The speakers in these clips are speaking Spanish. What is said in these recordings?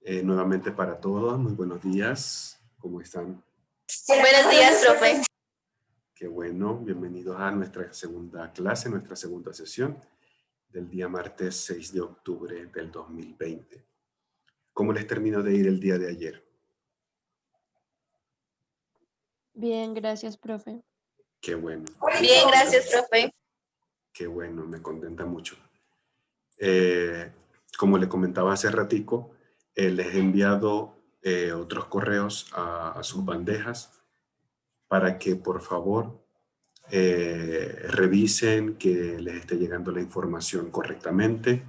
Nuevamente para todos, muy buenos días. ¿Cómo están? Buenos días, profe. Qué bueno, bienvenidos a nuestra segunda clase, nuestra segunda sesión del día martes 6 de octubre del 2020. ¿Cómo les terminó de ir el día de ayer? Bien, gracias, profe. Qué bueno. Bien, gracias, profe. Qué bueno, me contenta mucho. Como le comentaba hace ratico, les he enviado otros correos a sus bandejas para que por favor revisen que les esté llegando la información correctamente.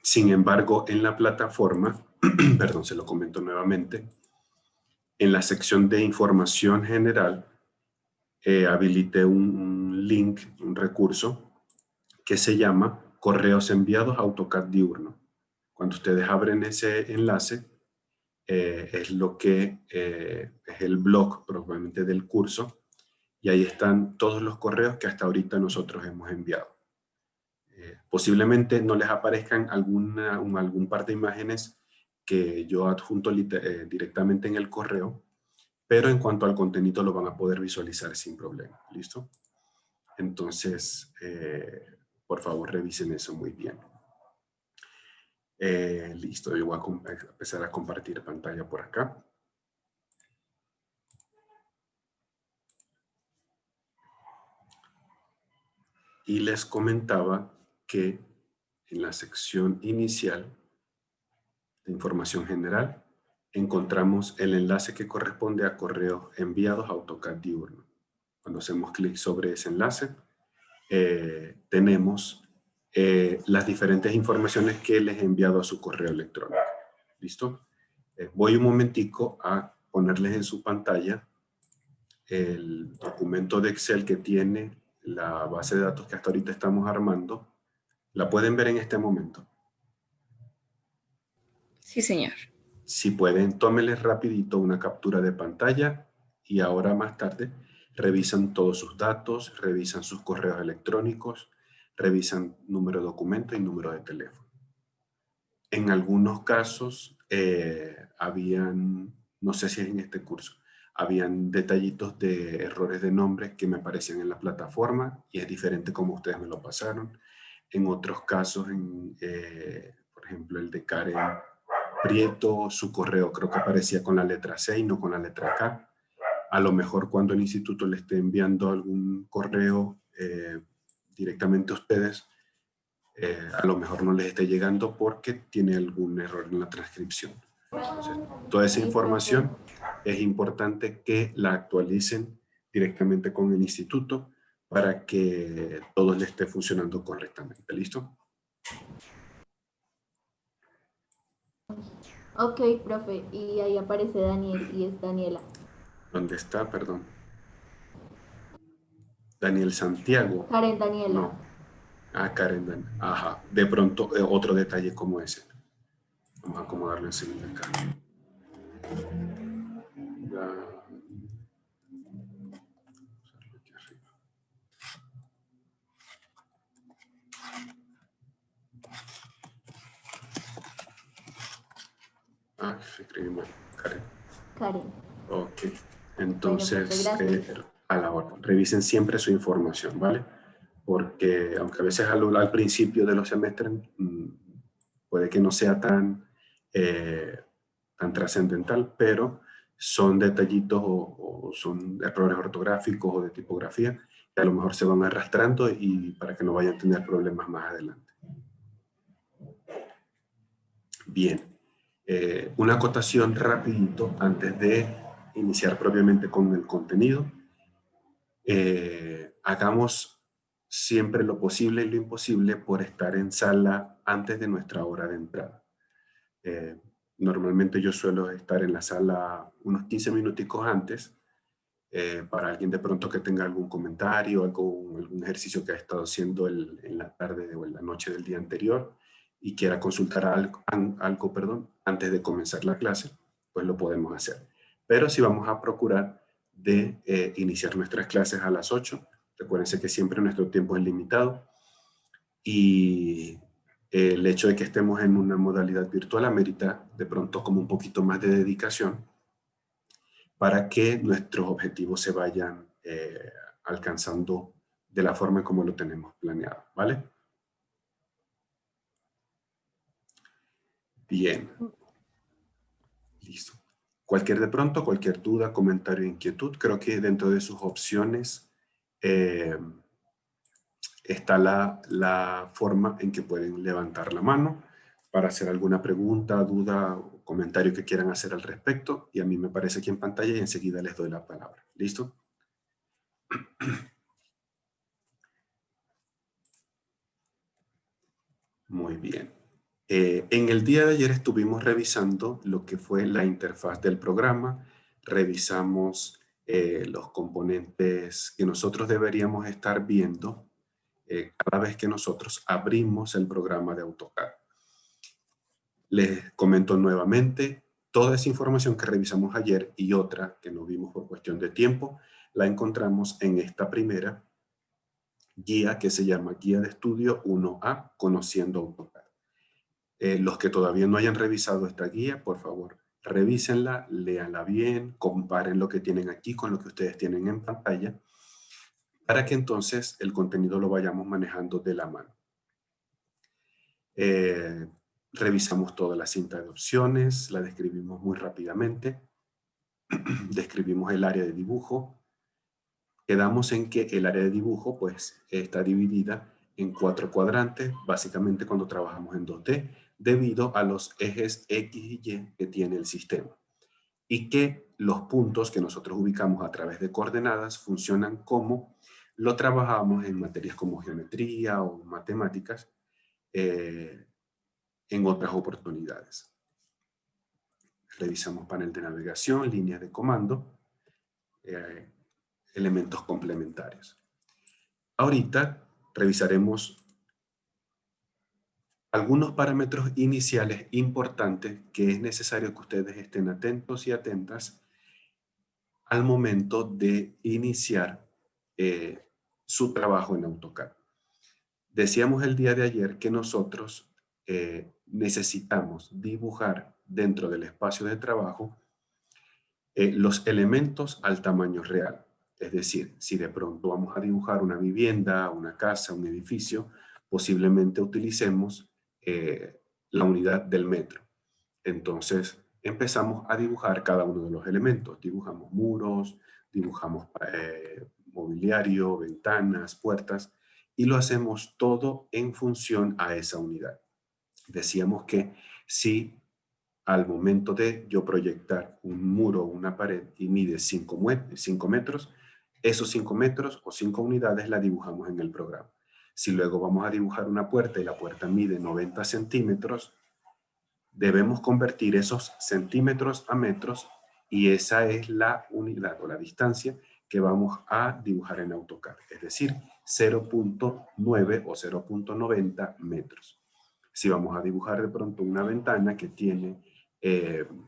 Sin embargo, en la plataforma, perdón, se lo comento nuevamente, en la sección de información general, habilité un link, un recurso que se llama Correos enviados a AutoCAD diurno. Cuando ustedes abren ese enlace, es lo que es el blog probablemente del curso, y ahí están todos los correos que hasta ahorita nosotros hemos enviado. Posiblemente no les aparezcan algún par de imágenes que yo adjunto directamente en el correo, pero en cuanto al contenido lo van a poder visualizar sin problema. ¿Listo? Entonces, por favor, revisen eso muy bien. Listo, yo voy a empezar a compartir pantalla por acá. Y les comentaba que en la sección inicial de información general encontramos el enlace que corresponde a correos enviados a AutoCAD diurno. Cuando hacemos clic sobre ese enlace, tenemos las diferentes informaciones que les he enviado a su correo electrónico. ¿Listo? Voy un momentico a ponerles en su pantalla el documento de Excel que tiene la base de datos que hasta ahorita estamos armando. ¿La pueden ver en este momento? Sí, señor. Si pueden, tómenles rapidito una captura de pantalla y ahora más tarde revisan todos sus datos, revisan sus correos electrónicos, revisan número de documento y número de teléfono. En algunos casos no sé si es en este curso, habían detallitos de errores de nombre que me aparecían en la plataforma y es diferente como ustedes me lo pasaron. En otros casos, por ejemplo, el de Karen Prieto, su correo creo que aparecía con la letra C y no con la letra K. A lo mejor cuando el instituto le esté enviando algún correo directamente a ustedes, a lo mejor no les esté llegando porque tiene algún error en la transcripción. Entonces, toda esa información es importante que la actualicen directamente con el instituto para que todo le esté funcionando correctamente. ¿Listo? Ok, profe, y ahí aparece Daniel y es Daniela. ¿Dónde está? Perdón. Daniel Santiago. Karen Daniela. No. Ah, Karen Daniela. Ajá. De pronto, otro detalle como ese. Vamos a acomodarlo enseguida acá. Ah, escribí mal. Karen. Karen. Ok. Entonces, Bueno, profe, a la hora. Revisen siempre su información, ¿vale? Porque aunque a veces al principio de los semestres puede que no sea tan trascendental, pero son detallitos o son errores ortográficos o de tipografía que a lo mejor se van arrastrando y para que no vayan a tener problemas más adelante. Bien. Una acotación rapidito antes de iniciar propiamente con el contenido. Hagamos siempre lo posible y lo imposible por estar en sala antes de nuestra hora de entrada. Normalmente yo suelo estar en la sala unos 15 minuticos antes para alguien de pronto que tenga algún comentario, algún ejercicio que ha estado haciendo en la tarde o en la noche del día anterior y quiera consultar algo antes de comenzar la clase, pues lo podemos hacer. Pero sí vamos a procurar de iniciar nuestras clases a las 8. Recuérdense que siempre nuestro tiempo es limitado y El hecho de que estemos en una modalidad virtual amerita de pronto como un poquito más de dedicación para que nuestros objetivos se vayan alcanzando de la forma como lo tenemos planeado, ¿vale? Bien. Listo. Cualquier duda, comentario, inquietud, creo que dentro de sus opciones está la forma en que pueden levantar la mano para hacer alguna pregunta, duda o comentario que quieran hacer al respecto. Y a mí me aparece aquí en pantalla y enseguida les doy la palabra. ¿Listo? Muy bien. En el día de ayer estuvimos revisando lo que fue la interfaz del programa. Revisamos los componentes que nosotros deberíamos estar viendo cada vez que nosotros abrimos el programa de AutoCAD. Les comento nuevamente, toda esa información que revisamos ayer y otra que no vimos por cuestión de tiempo, la encontramos en esta primera guía que se llama Guía de Estudio 1A, Conociendo AutoCAD. Los que todavía no hayan revisado esta guía, por favor, revísenla, léanla bien, comparen lo que tienen aquí con lo que ustedes tienen en pantalla, para que entonces el contenido lo vayamos manejando de la mano. Revisamos toda la cinta de opciones, la describimos muy rápidamente, describimos el área de dibujo, quedamos en que el área de dibujo pues está dividida en 4 cuadrantes, básicamente cuando trabajamos en 2D, debido a los ejes X y Y que tiene el sistema. Y que los puntos que nosotros ubicamos a través de coordenadas funcionan como lo trabajamos en materias como geometría o matemáticas en otras oportunidades. Revisamos panel de navegación, líneas de comando, elementos complementarios. Ahorita revisaremos algunos parámetros iniciales importantes que es necesario que ustedes estén atentos y atentas al momento de iniciar su trabajo en AutoCAD. Decíamos el día de ayer que nosotros necesitamos dibujar dentro del espacio de trabajo los elementos al tamaño real. Es decir, si de pronto vamos a dibujar una vivienda, una casa, un edificio, posiblemente utilicemos la unidad del metro. Entonces, empezamos a dibujar cada uno de los elementos. Dibujamos muros, dibujamos mobiliario, ventanas, puertas, y lo hacemos todo en función a esa unidad. Decíamos que si al momento de yo proyectar un muro o una pared y mide 5 metros, esos 5 metros o 5 unidades la dibujamos en el programa. Si luego vamos a dibujar una puerta y la puerta mide 90 centímetros, debemos convertir esos centímetros a metros y esa es la unidad o la distancia que vamos a dibujar en AutoCAD, es decir, 0.9 o 0.90 metros. Si vamos a dibujar de pronto una ventana que tiene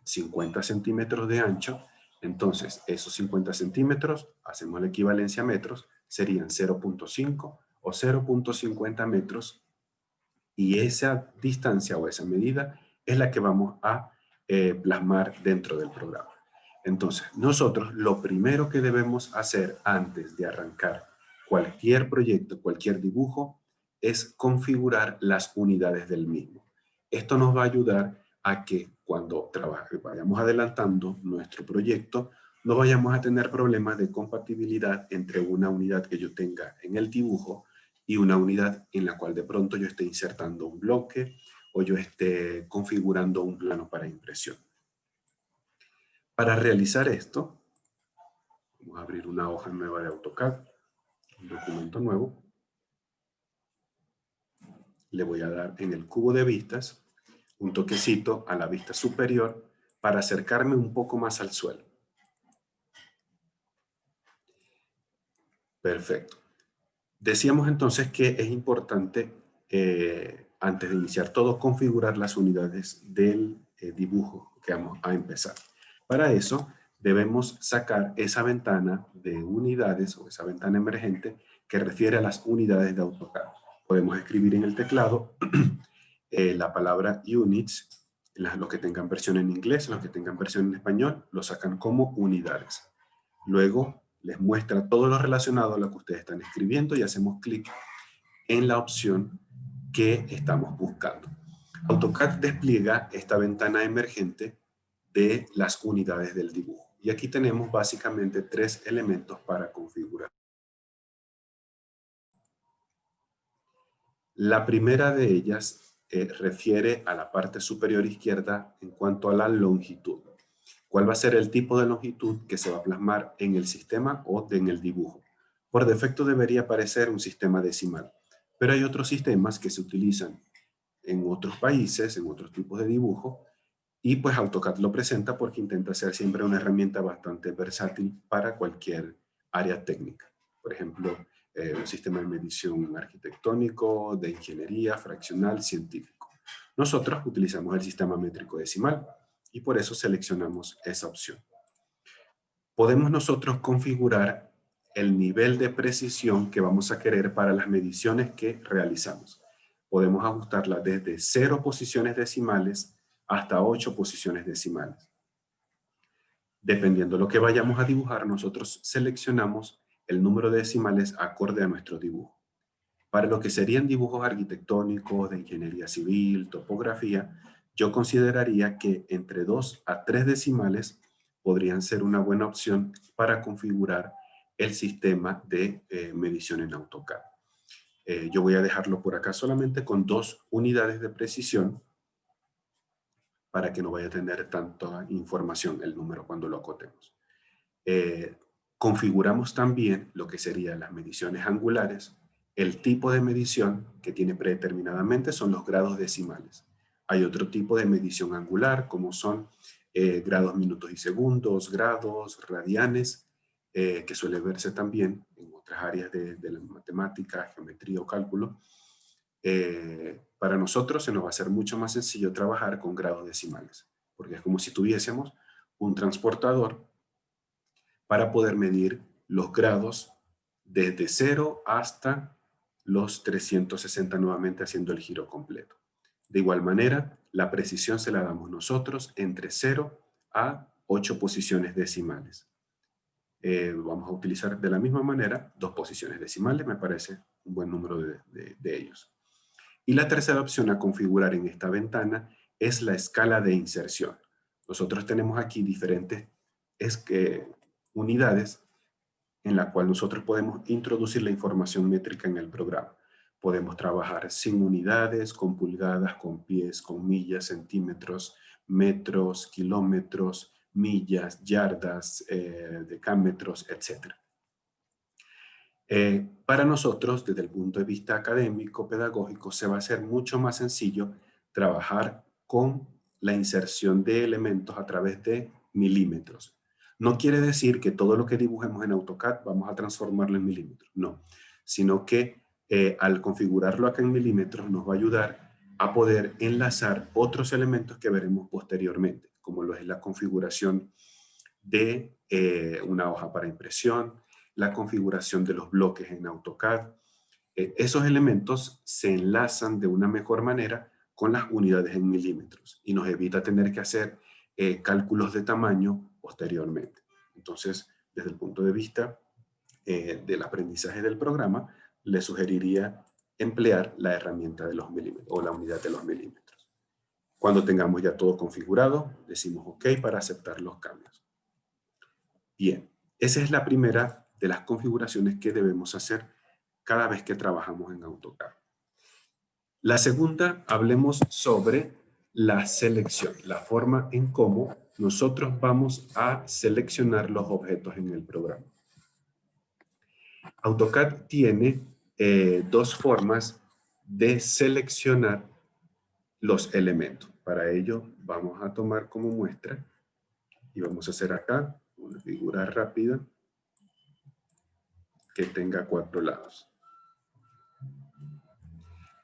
50 centímetros de ancho, entonces esos 50 centímetros, hacemos la equivalencia a metros, serían 0.5 o 0.50 metros y esa distancia o esa medida es la que vamos a plasmar dentro del programa. Entonces, nosotros lo primero que debemos hacer antes de arrancar cualquier proyecto, cualquier dibujo, es configurar las unidades del mismo. Esto nos va a ayudar a que cuando vayamos adelantando nuestro proyecto, no vayamos a tener problemas de compatibilidad entre una unidad que yo tenga en el dibujo y una unidad en la cual de pronto yo esté insertando un bloque o yo esté configurando un plano para impresión. Para realizar esto, vamos a abrir una hoja nueva de AutoCAD, un documento nuevo. Le voy a dar en el cubo de vistas un toquecito a la vista superior para acercarme un poco más al suelo. Perfecto. Decíamos entonces que es importante, antes de iniciar todo, configurar las unidades del dibujo que vamos a empezar. Para eso, debemos sacar esa ventana de unidades o esa ventana emergente que refiere a las unidades de AutoCAD. Podemos escribir en el teclado la palabra units, los que tengan versión en inglés, los que tengan versión en español, lo sacan como unidades. Luego les muestra todo lo relacionado a lo que ustedes están escribiendo y hacemos clic en la opción que estamos buscando. AutoCAD despliega esta ventana emergente de las unidades del dibujo. Y aquí tenemos básicamente 3 elementos para configurar. La primera de ellas refiere a la parte superior izquierda en cuanto a la longitud. ¿Cuál va a ser el tipo de longitud que se va a plasmar en el sistema o en el dibujo? Por defecto debería aparecer un sistema decimal, pero hay otros sistemas que se utilizan en otros países, en otros tipos de dibujo, y pues AutoCAD lo presenta porque intenta ser siempre una herramienta bastante versátil para cualquier área técnica. Por ejemplo, un sistema de medición arquitectónico, de ingeniería, fraccional, científico. Nosotros utilizamos el sistema métrico decimal y por eso seleccionamos esa opción. Podemos nosotros configurar el nivel de precisión que vamos a querer para las mediciones que realizamos. Podemos ajustarla desde 0 posiciones decimales hasta 8 posiciones decimales. Dependiendo de lo que vayamos a dibujar, nosotros seleccionamos el número de decimales acorde a nuestro dibujo. Para lo que serían dibujos arquitectónicos, de ingeniería civil, topografía, yo consideraría que entre 2 a 3 decimales podrían ser una buena opción para configurar el sistema de medición en AutoCAD. Yo voy a dejarlo por acá solamente con 2 unidades de precisión para que no vaya a tener tanta información el número cuando lo acotemos. Configuramos también lo que serían las mediciones angulares. El tipo de medición que tiene predeterminadamente son los grados decimales. Hay otro tipo de medición angular, como son grados, minutos y segundos, grados, radianes, que suele verse también en otras áreas de la matemática, geometría o cálculo. Para nosotros se nos va a hacer mucho más sencillo trabajar con grados decimales, porque es como si tuviésemos un transportador para poder medir los grados desde 0 hasta los 360 nuevamente haciendo el giro completo. De igual manera, la precisión se la damos nosotros entre 0 a 8 posiciones decimales. Vamos a utilizar de la misma manera 2 posiciones decimales, me parece un buen número de ellos. Y la tercera opción a configurar en esta ventana es la escala de inserción. Nosotros tenemos aquí diferentes unidades en la cual nosotros podemos introducir la información métrica en el programa. Podemos trabajar sin unidades, con pulgadas, con pies, con millas, centímetros, metros, kilómetros, millas, yardas, decámetros, etc. Para nosotros, desde el punto de vista académico, pedagógico, se va a hacer mucho más sencillo trabajar con la inserción de elementos a través de milímetros. No quiere decir que todo lo que dibujemos en AutoCAD vamos a transformarlo en milímetros, no. Sino que al configurarlo acá en milímetros nos va a ayudar a poder enlazar otros elementos que veremos posteriormente, como lo es la configuración de una hoja para impresión, la configuración de los bloques en AutoCAD. Esos elementos se enlazan de una mejor manera con las unidades en milímetros y nos evita tener que hacer cálculos de tamaño posteriormente. Entonces, desde el punto de vista del aprendizaje del programa, le sugeriría emplear la herramienta de los milímetros o la unidad de los milímetros. Cuando tengamos ya todo configurado, decimos OK para aceptar los cambios. Bien, esa es la primera de las configuraciones que debemos hacer cada vez que trabajamos en AutoCAD. La segunda, hablemos sobre la selección, la forma en cómo nosotros vamos a seleccionar los objetos en el programa. AutoCAD tiene 2 formas de seleccionar los elementos. Para ello vamos a tomar como muestra y vamos a hacer acá una figura rápida que tenga 4 lados.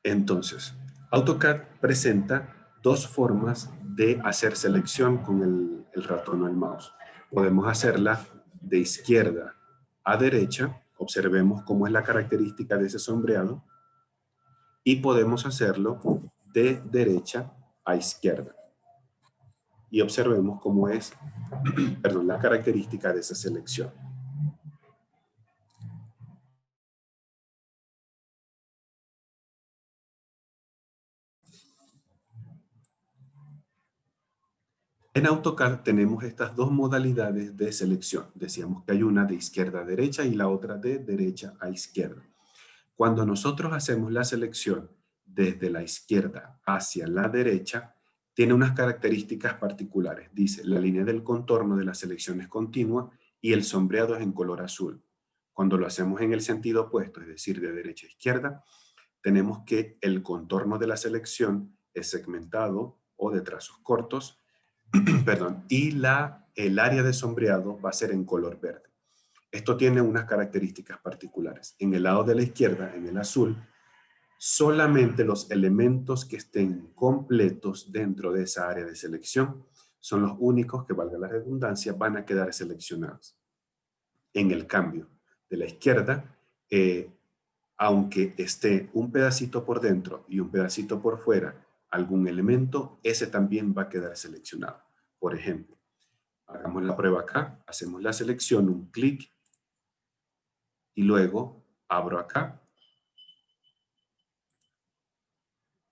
Entonces, AutoCAD presenta 2 formas de hacer selección con el ratón o el mouse. Podemos hacerla de izquierda a derecha. Observemos cómo es la característica de ese sombreado. Y podemos hacerlo de derecha a izquierda. Y observemos cómo es, perdón, la característica de esa selección. En AutoCAD tenemos estas dos modalidades de selección. Decíamos que hay una de izquierda a derecha y la otra de derecha a izquierda. Cuando nosotros hacemos la selección desde la izquierda hacia la derecha, tiene unas características particulares. Dice, la línea del contorno de la selección es continua y el sombreado es en color azul. Cuando lo hacemos en el sentido opuesto, es decir, de derecha a izquierda, tenemos que el contorno de la selección es segmentado o de trazos cortos, perdón, y el área de sombreado va a ser en color verde. Esto tiene unas características particulares. En el lado de la izquierda, en el azul, solamente los elementos que estén completos dentro de esa área de selección son los únicos que, valga la redundancia, van a quedar seleccionados. En el cambio de la izquierda, aunque esté un pedacito por dentro y un pedacito por fuera, algún elemento, ese también va a quedar seleccionado. Por ejemplo, hagamos la prueba acá, hacemos la selección, un clic, y luego abro acá.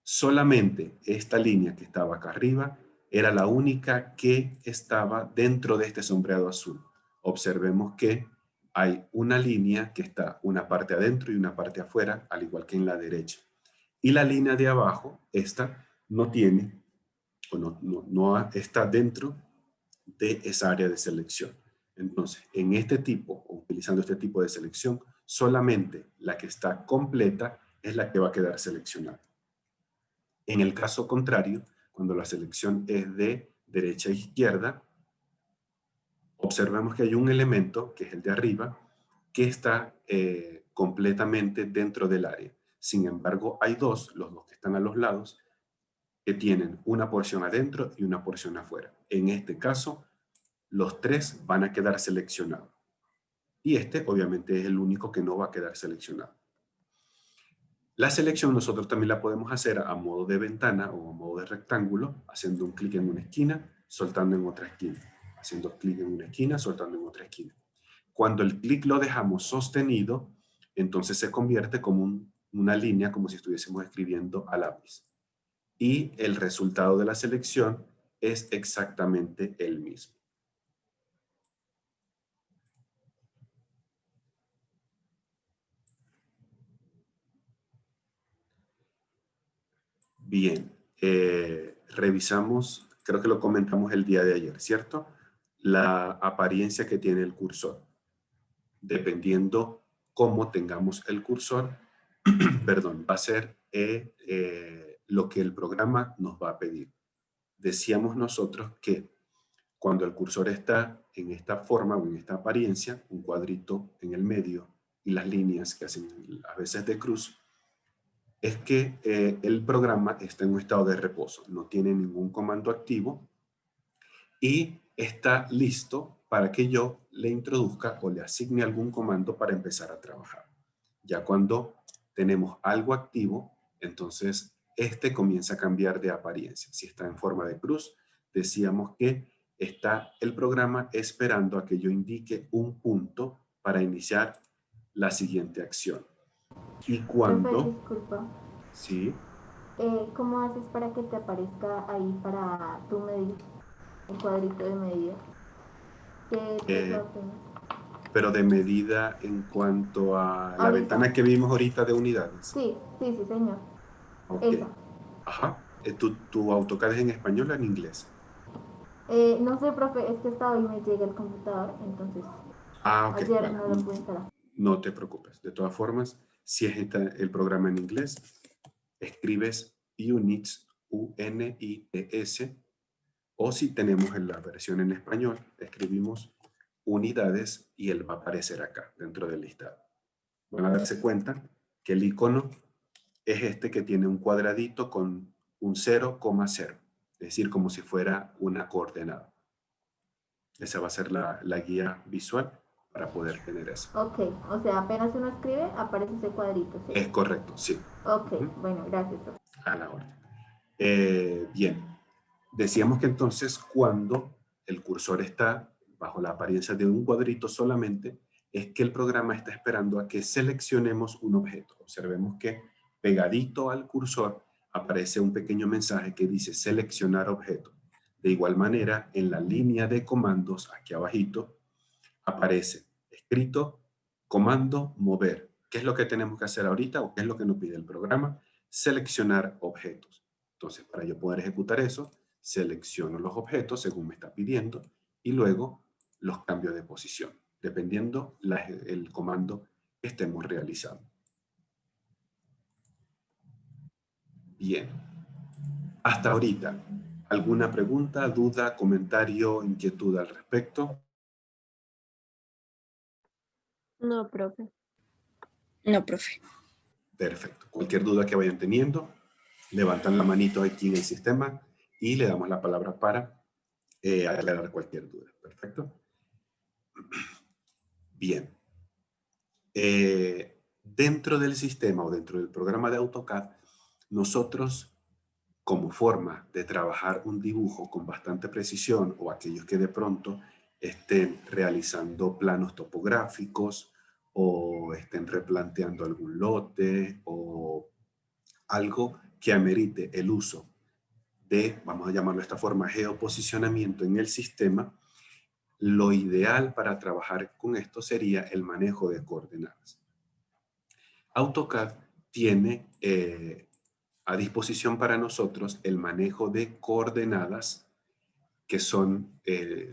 Solamente esta línea que estaba acá arriba era la única que estaba dentro de este sombreado azul. Observemos que hay una línea que está una parte adentro y una parte afuera, al igual que en la derecha. Y la línea de abajo, esta, no tiene, o no está dentro de esa área de selección. Entonces, en este tipo, o utilizando este tipo de selección, solamente la que está completa es la que va a quedar seleccionada. En el caso contrario, cuando la selección es de derecha a izquierda, observamos que hay un elemento, que es el de arriba, que está completamente dentro del área. Sin embargo, hay dos, los dos que están a los lados, que tienen una porción adentro y una porción afuera. En este caso, los tres van a quedar seleccionados. Y este, obviamente, es el único que no va a quedar seleccionado. La selección nosotros también la podemos hacer a modo de ventana o a modo de rectángulo, haciendo un clic en una esquina, soltando en otra esquina. Haciendo clic en una esquina, soltando en otra esquina. Cuando el clic lo dejamos sostenido, entonces se convierte como una línea, como si estuviésemos escribiendo a lápiz. Y el resultado de la selección es exactamente el mismo. Bien, revisamos, creo que lo comentamos el día de ayer, ¿cierto? La apariencia que tiene el cursor. Dependiendo cómo tengamos el cursor, perdón, va a ser lo que el programa nos va a pedir. Decíamos nosotros que cuando el cursor está en esta forma o en esta apariencia, un cuadrito en el medio y las líneas que hacen a veces de cruz, es que el programa está en un estado de reposo, no tiene ningún comando activo y está listo para que yo le introduzca o le asigne algún comando para empezar a trabajar. Ya cuando tenemos algo activo, entonces este comienza a cambiar de apariencia. Si está en forma de cruz, decíamos que está el programa esperando a que yo indique un punto para iniciar la siguiente acción. Y cuando... Profe, disculpa. Sí. ¿Cómo haces para que te aparezca ahí para tu medio, el cuadrito de medida? Pero de medida en cuanto a la Ahorita. ventana que vimos ahorita de unidades. Sí, señor. Ok. Esa. Ajá. ¿Tu AutoCAD es en español o en inglés? No sé, profe, es que hasta hoy me llega el computador, entonces Ok. ayer Vale. no lo pude instalar. No te preocupes. De todas formas, si es el programa en inglés, escribes units, U-N-I-T-S, o si tenemos en la versión en español, escribimos unidades y él va a aparecer acá, dentro del listado. Van a darse cuenta que el icono es este que tiene un cuadradito con un 0,0, es decir, como si fuera una coordenada. Esa va a ser la guía visual para poder tener eso. Ok, o sea, apenas uno escribe, aparece ese cuadrito, ¿sí? Es correcto, sí. Ok, bueno, gracias, profe. A la orden. Bien, decíamos que entonces cuando el cursor está bajo la apariencia de un cuadrito solamente, es que el programa está esperando a que seleccionemos un objeto. Observemos que pegadito al cursor aparece un pequeño mensaje que dice seleccionar objeto. De igual manera, en la línea de comandos, aquí abajito, aparece escrito comando mover. ¿Qué es lo que tenemos que hacer ahorita o qué es lo que nos pide el programa? Seleccionar objetos. Entonces, para yo poder ejecutar eso, selecciono los objetos según me está pidiendo y luego los cambio de posición, dependiendo el comando que estemos realizando. Bien. Hasta ahorita, ¿alguna pregunta, duda, comentario, inquietud al respecto? No, profe. No, profe. Perfecto. Cualquier duda que vayan teniendo, levantan la manito aquí en el sistema y le damos la palabra para aclarar cualquier duda. Perfecto. Bien. Dentro del sistema o dentro del programa de AutoCAD, nosotros, como forma de trabajar un dibujo con bastante precisión o aquellos que de pronto estén realizando planos topográficos o estén replanteando algún lote o algo que amerite el uso de, vamos a llamarlo de esta forma, geoposicionamiento en el sistema, lo ideal para trabajar con esto sería el manejo de coordenadas. AutoCAD tiene a disposición para nosotros el manejo de coordenadas, que son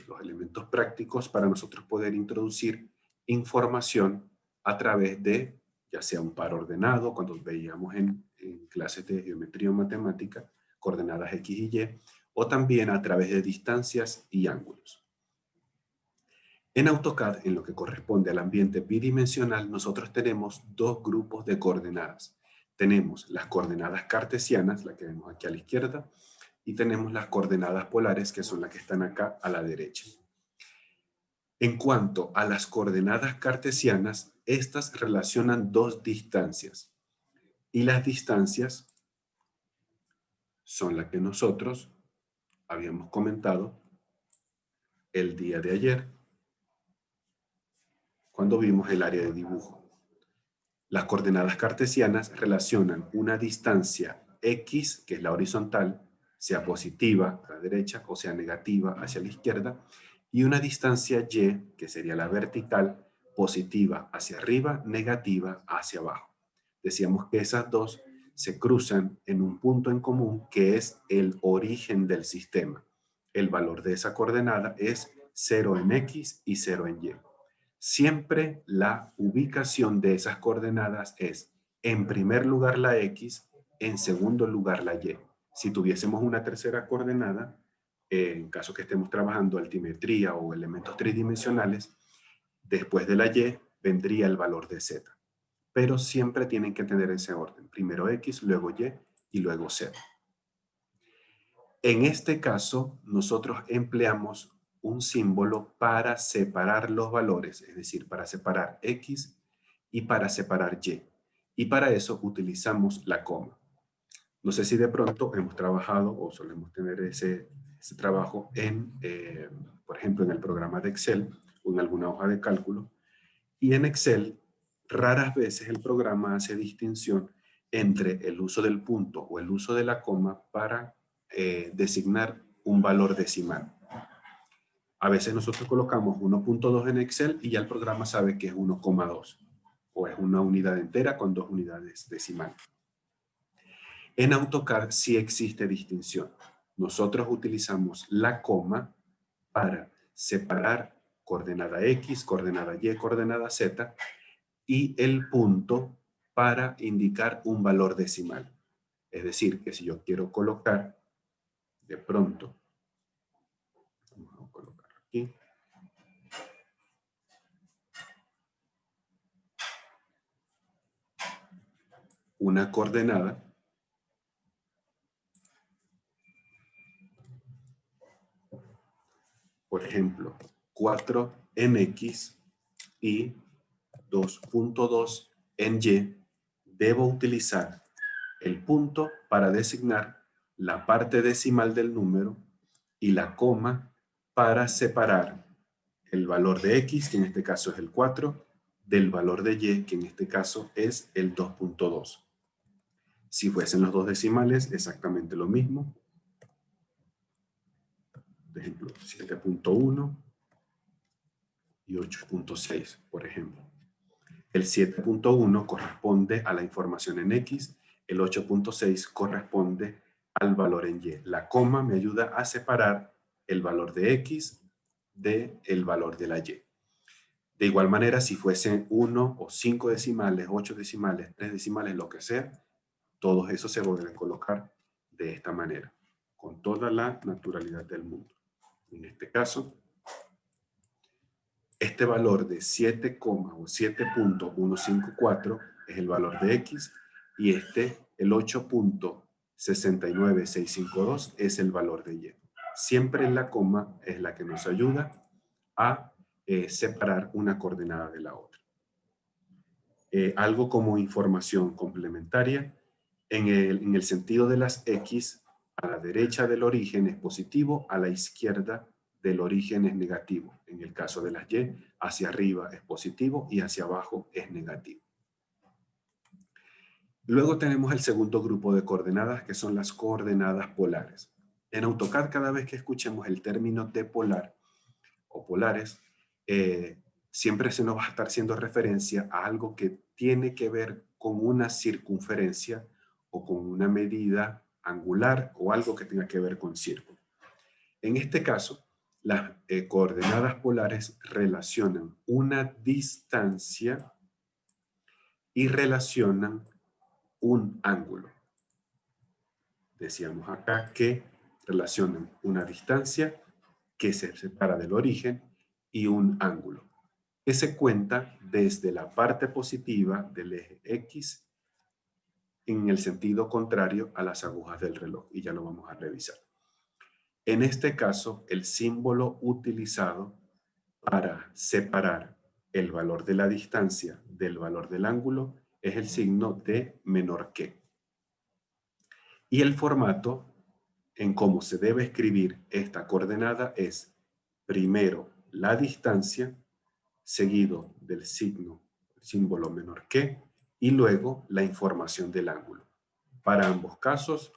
los elementos prácticos para nosotros poder introducir información a través de, ya sea un par ordenado, cuando veíamos en clases de geometría o matemática, coordenadas X y Y, o también a través de distancias y ángulos. En AutoCAD, en lo que corresponde al ambiente bidimensional, nosotros tenemos dos grupos de coordenadas. Tenemos las coordenadas cartesianas, la que vemos aquí a la izquierda, y tenemos las coordenadas polares, que son las que están acá a la derecha. En cuanto a las coordenadas cartesianas, estas relacionan dos distancias. Y las distancias son las que nosotros habíamos comentado el día de ayer, cuando vimos el área de dibujo. Las coordenadas cartesianas relacionan una distancia X, que es la horizontal, sea positiva a la derecha o sea negativa hacia la izquierda, y una distancia Y, que sería la vertical, positiva hacia arriba, negativa hacia abajo. Decíamos que esas dos se cruzan en un punto en común que es el origen del sistema. El valor de esa coordenada es 0 en X y 0 en Y. Siempre la ubicación de esas coordenadas es, en primer lugar la X, en segundo lugar la Y. Si tuviésemos una tercera coordenada, en caso que estemos trabajando altimetría o elementos tridimensionales, después de la Y vendría el valor de Z. Pero siempre tienen que tener ese orden. Primero X, luego Y y luego Z. En este caso, nosotros empleamos un símbolo para separar los valores, es decir, para separar X y para separar Y. Y para eso utilizamos la coma. No sé si de pronto hemos trabajado o solemos tener ese trabajo en, por ejemplo, en el programa de Excel o en alguna hoja de cálculo. Y en Excel, raras veces el programa hace distinción entre el uso del punto o el uso de la coma para designar un valor decimal. A veces nosotros colocamos 1.2 en Excel y ya el programa sabe que es 1,2 o es una unidad entera con 2 unidades decimales. En AutoCAD sí existe distinción. Nosotros utilizamos la coma para separar coordenada X, coordenada Y, coordenada Z y el punto para indicar un valor decimal. Es decir, que si yo quiero colocar de pronto, vamos a colocar aquí, una coordenada, por ejemplo, 4 en X y 2.2 en Y, debo utilizar el punto para designar la parte decimal del número y la coma para separar el valor de X, que en este caso es el 4, del valor de Y, que en este caso es el 2.2. Si fuesen los dos decimales, exactamente lo mismo. Por ejemplo, 7.1 y 8.6, por ejemplo. El 7.1 corresponde a la información en X, el 8.6 corresponde al valor en Y. La coma me ayuda a separar el valor de X del valor de la Y. De igual manera, si fuesen 1 o 5 decimales, 8 decimales, 3 decimales, lo que sea, todos esos se pueden colocar de esta manera, con toda la naturalidad del mundo. En este caso, este valor de 7, o 7.154 es el valor de X y el 8.69652, es el valor de Y. Siempre la coma es la que nos ayuda a separar una coordenada de la otra. Algo como información complementaria, en el sentido de las X, a la derecha del origen es positivo, a la izquierda del origen es negativo. En el caso de las Y, hacia arriba es positivo y hacia abajo es negativo. Luego tenemos el segundo grupo de coordenadas, que son las coordenadas polares. En AutoCAD, cada vez que escuchemos el término de polar o polares, siempre se nos va a estar haciendo referencia a algo que tiene que ver con una circunferencia o con una medida angular o algo que tenga que ver con círculo. En este caso, las coordenadas polares relacionan una distancia y relacionan un ángulo. Decíamos acá que relacionan una distancia que se separa del origen y un ángulo, que se cuenta desde la parte positiva del eje X en el sentido contrario a las agujas del reloj, y ya lo vamos a revisar. En este caso, el símbolo utilizado para separar el valor de la distancia del valor del ángulo es el signo de menor que. Y el formato en cómo se debe escribir esta coordenada es primero la distancia, seguido del símbolo menor que, y luego la información del ángulo. Para ambos casos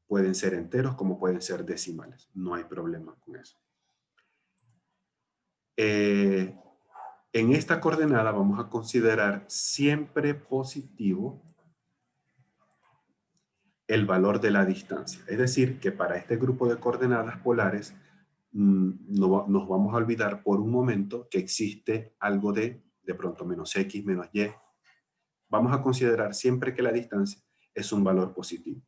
pueden ser enteros como pueden ser decimales. No hay problema con eso. En esta coordenada vamos a considerar siempre positivo el valor de la distancia. Es decir, que para este grupo de coordenadas polares nos vamos a olvidar por un momento que existe algo de pronto menos X, menos Y. Vamos a considerar siempre que la distancia es un valor positivo.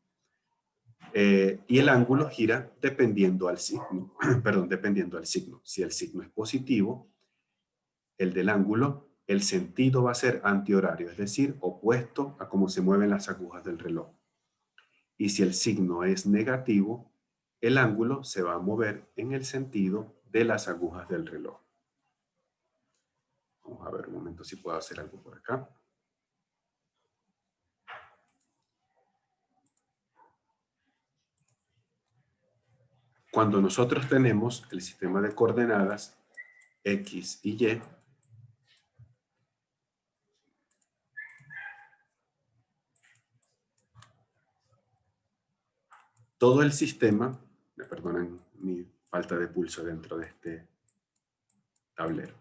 Y el ángulo gira dependiendo al signo. Perdón, dependiendo al signo. Si el signo es positivo, el del ángulo, el sentido va a ser antihorario, es decir, opuesto a cómo se mueven las agujas del reloj. Y si el signo es negativo, el ángulo se va a mover en el sentido de las agujas del reloj. Vamos a ver un momento si puedo hacer algo por acá. Cuando nosotros tenemos el sistema de coordenadas X y Y, todo el sistema, me perdonan mi falta de pulso dentro de este tablero.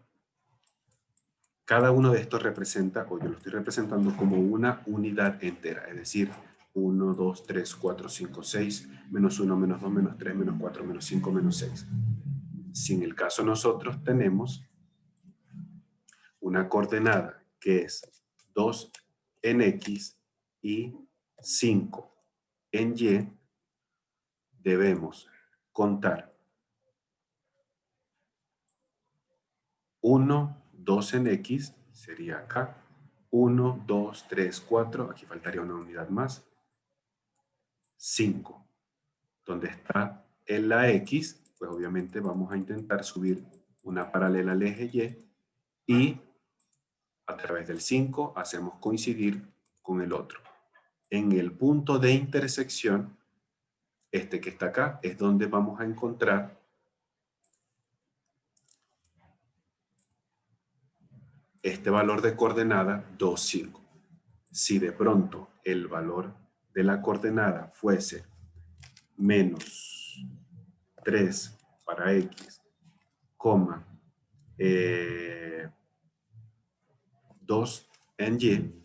Cada uno de estos representa, o yo lo estoy representando como una unidad entera, es decir, 1, 2, 3, 4, 5, 6, menos 1, menos 2, menos 3, menos 4, menos 5, menos 6. Si en el caso nosotros tenemos una coordenada que es 2 en X y 5 en Y, debemos contar 1, 2 en X, sería acá, 1, 2, 3, 4, aquí faltaría una unidad más, 5. Donde está en la X, pues obviamente vamos a intentar subir una paralela al eje Y y a través del 5 hacemos coincidir con el otro. En el punto de intersección este que está acá, es donde vamos a encontrar este valor de coordenada 2, 5. Si de pronto el valor de la coordenada fuese menos 3 para X, coma 2 en Y,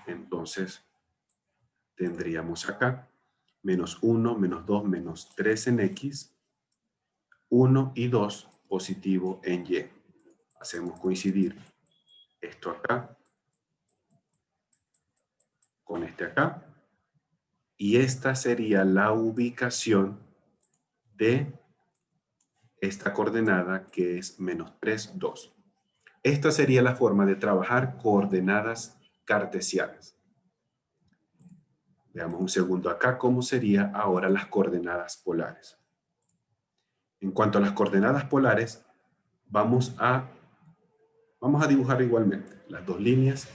entonces tendríamos acá menos 1, menos 2, menos 3 en X, 1 y 2 positivo en Y. Hacemos coincidir esto acá con este acá. Y esta sería la ubicación de esta coordenada que es menos 3, 2. Esta sería la forma de trabajar coordenadas cartesianas. Veamos un segundo acá cómo sería ahora las coordenadas polares. En cuanto a las coordenadas polares, vamos a dibujar igualmente las dos líneas,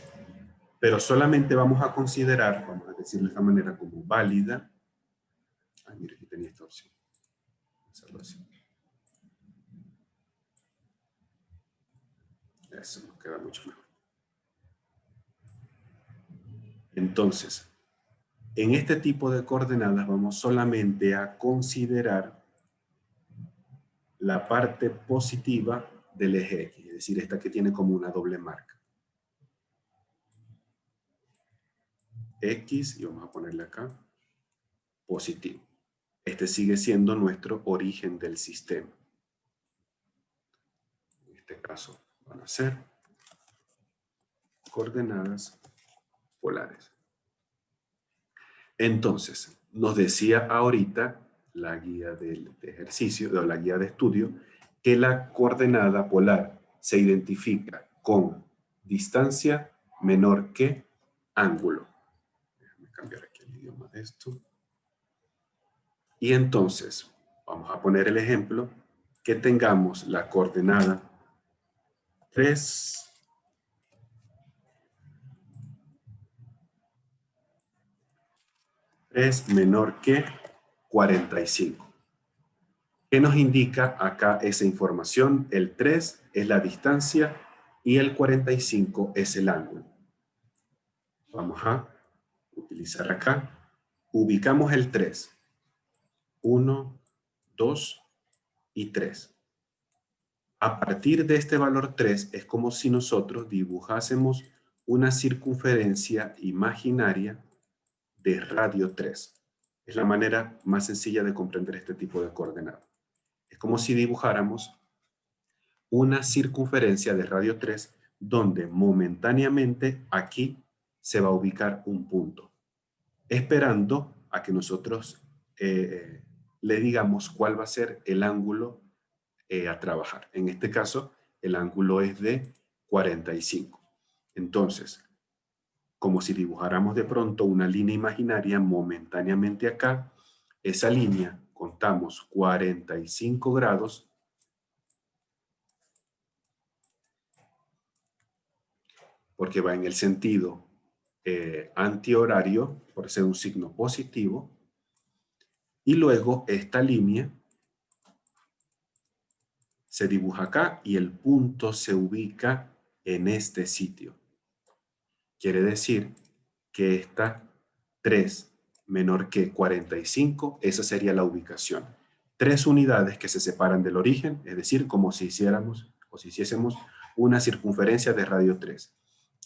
pero solamente vamos a considerar, vamos a decirlo de esta manera, como válida. Ay, mire, aquí tenía esta opción. Hacerlo así. Eso nos queda mucho mejor. Entonces, en este tipo de coordenadas vamos solamente a considerar la parte positiva del eje X, es decir, esta que tiene como una doble marca. X, y vamos a ponerle acá, positivo. Este sigue siendo nuestro origen del sistema. En este caso van a ser coordenadas polares. Entonces, nos decía ahorita la guía de ejercicio, o la guía de estudio, que la coordenada polar se identifica con distancia menor que ángulo. Déjame cambiar aquí el idioma de esto. Y entonces, vamos a poner el ejemplo, que tengamos la coordenada 3 menor que 45. ¿Qué nos indica acá esa información? El 3 es la distancia y el 45 es el ángulo. Vamos a utilizar acá. Ubicamos el 3. 1, 2 y 3. A partir de este valor 3 es como si nosotros dibujásemos una circunferencia imaginaria de radio 3. Es la manera más sencilla de comprender este tipo de coordenadas. Es como si dibujáramos una circunferencia de radio 3 donde momentáneamente aquí se va a ubicar un punto, esperando a que nosotros le digamos cuál va a ser el ángulo a trabajar. En este caso, el ángulo es de 45. Entonces, como si dibujáramos de pronto una línea imaginaria momentáneamente acá, esa línea contamos 45 grados porque va en el sentido antihorario, por ser un signo positivo, y luego esta línea se dibuja acá y el punto se ubica en este sitio. Quiere decir que esta 3 menor que 45, esa sería la ubicación. 3 unidades que se separan del origen, es decir, como si hiciéramos o si hiciésemos una circunferencia de radio 3.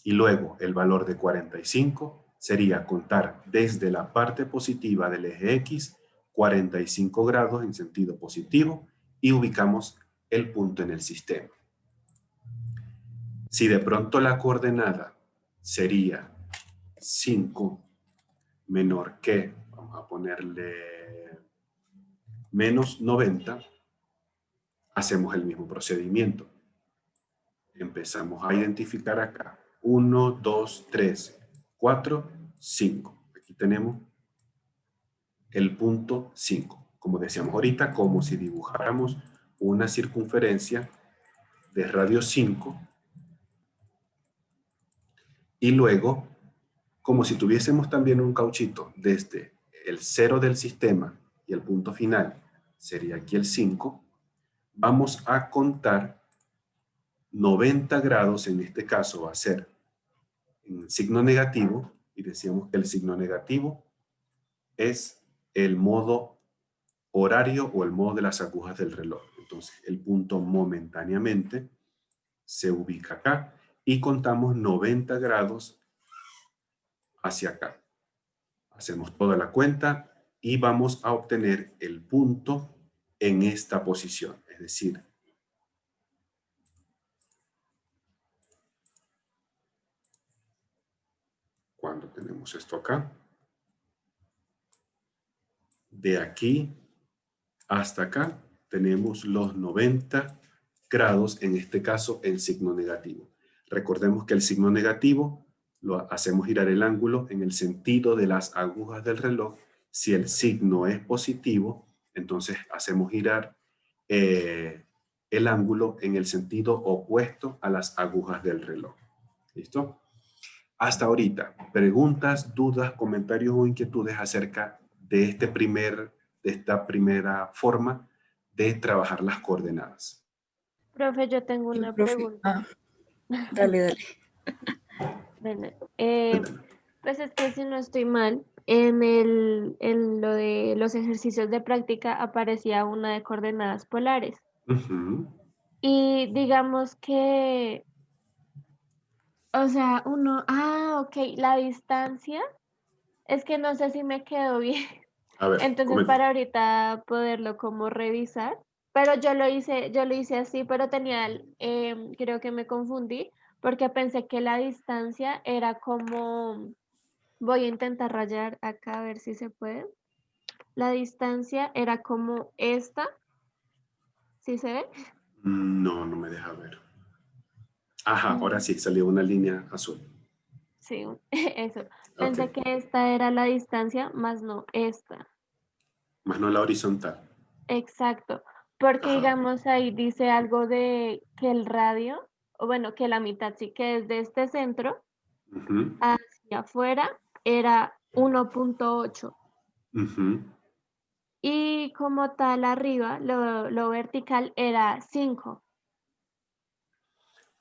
Y luego el valor de 45 sería contar desde la parte positiva del eje X 45 grados en sentido positivo y ubicamos el punto en el sistema. Si de pronto la coordenada sería 5 menor que, vamos a ponerle menos 90, hacemos el mismo procedimiento. Empezamos a identificar acá 1, 2, 3, 4, 5. Aquí tenemos el punto 5. Como decíamos ahorita, como si dibujáramos una circunferencia de radio 5 y luego, como si tuviésemos también un cauchito desde el 0 del sistema y el punto final sería aquí el 5, vamos a contar 90 grados, en este caso va a ser en signo negativo, y decíamos que el signo negativo es el modo horario o el modo de las agujas del reloj. Entonces, el punto momentáneamente se ubica acá y contamos 90 grados hacia acá. Hacemos toda la cuenta y vamos a obtener el punto en esta posición. Es decir, cuando tenemos esto acá, de aquí hasta acá, tenemos los 90 grados, en este caso en signo negativo. Recordemos que el signo negativo lo hacemos girar el ángulo en el sentido de las agujas del reloj. Si el signo es positivo, entonces hacemos girar el ángulo en el sentido opuesto a las agujas del reloj. ¿Listo? Hasta ahorita, preguntas, dudas, comentarios o inquietudes acerca de esta primera forma de trabajar las coordenadas. Profe, yo tengo Sí, una profe. pregunta. Dale, dale. Bueno, Cuéntame. pues es que si no estoy mal, en lo de los ejercicios de práctica aparecía una de coordenadas polares. Ujú. Y digamos que, o sea, ok, la distancia, es que no sé si me quedó bien. A ver, Entonces, comenta. para ahorita poderlo como revisar, pero yo lo hice así, pero creo que me confundí, porque pensé que la distancia era como, voy a intentar rayar acá a ver si se puede. La distancia era como esta, ¿sí se ve? No, no me deja ver. Ajá, ahora Mm, sí, salió una línea azul. sí, eso. Ok, Pensé que esta era la distancia, más no esta. más no la horizontal. Exacto, porque Ajá. digamos ahí dice algo de que el radio, o bueno, que la mitad sí que desde este centro Ujú, hacia afuera era 1.8 ujú. y como tal arriba lo vertical era 5.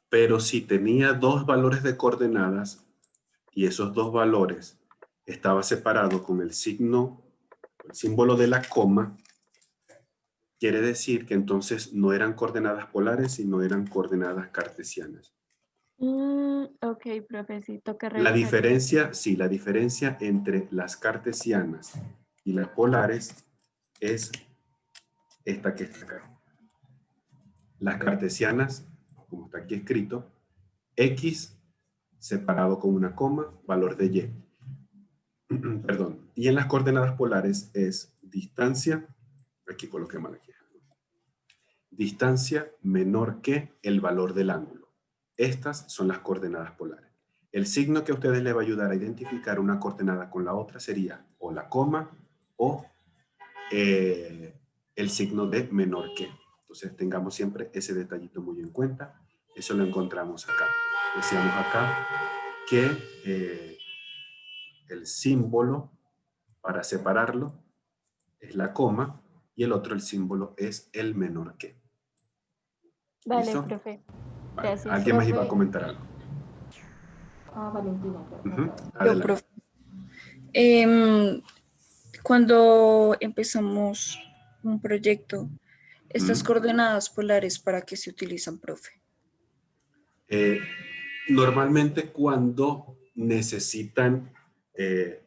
Pero si tenía dos valores de coordenadas y esos dos valores estaba separado con el signo, el símbolo de la coma, quiere decir que entonces no eran coordenadas polares, sino eran coordenadas cartesianas. Ok, profe, sí, toca La revisar eso. diferencia, sí, la diferencia entre las cartesianas y las polares es esta que está acá. Las cartesianas, como está aquí escrito, X separado con una coma, valor de Y. Perdón. Y en las coordenadas polares es distancia, aquí coloqué mal aquí, distancia menor que el valor del ángulo. Estas son las coordenadas polares. El signo que a ustedes les va a ayudar a identificar una coordenada con la otra sería o la coma o el signo de menor que. Entonces tengamos siempre ese detallito muy en cuenta. Eso lo encontramos acá. Decíamos acá que el símbolo para separarlo es la coma y el otro, el símbolo, es el menor que. Vale, ¿Listo? profe, Vale. gracias. ¿Alguien más iba a Profe, comentar algo? Valentina, creo, Ujú. otra vez. Yo, Adelante. profe. Cuando empezamos un proyecto, estas Ujú. coordenadas polares, ¿para qué se utilizan, profe? Eh, Normalmente cuando necesitan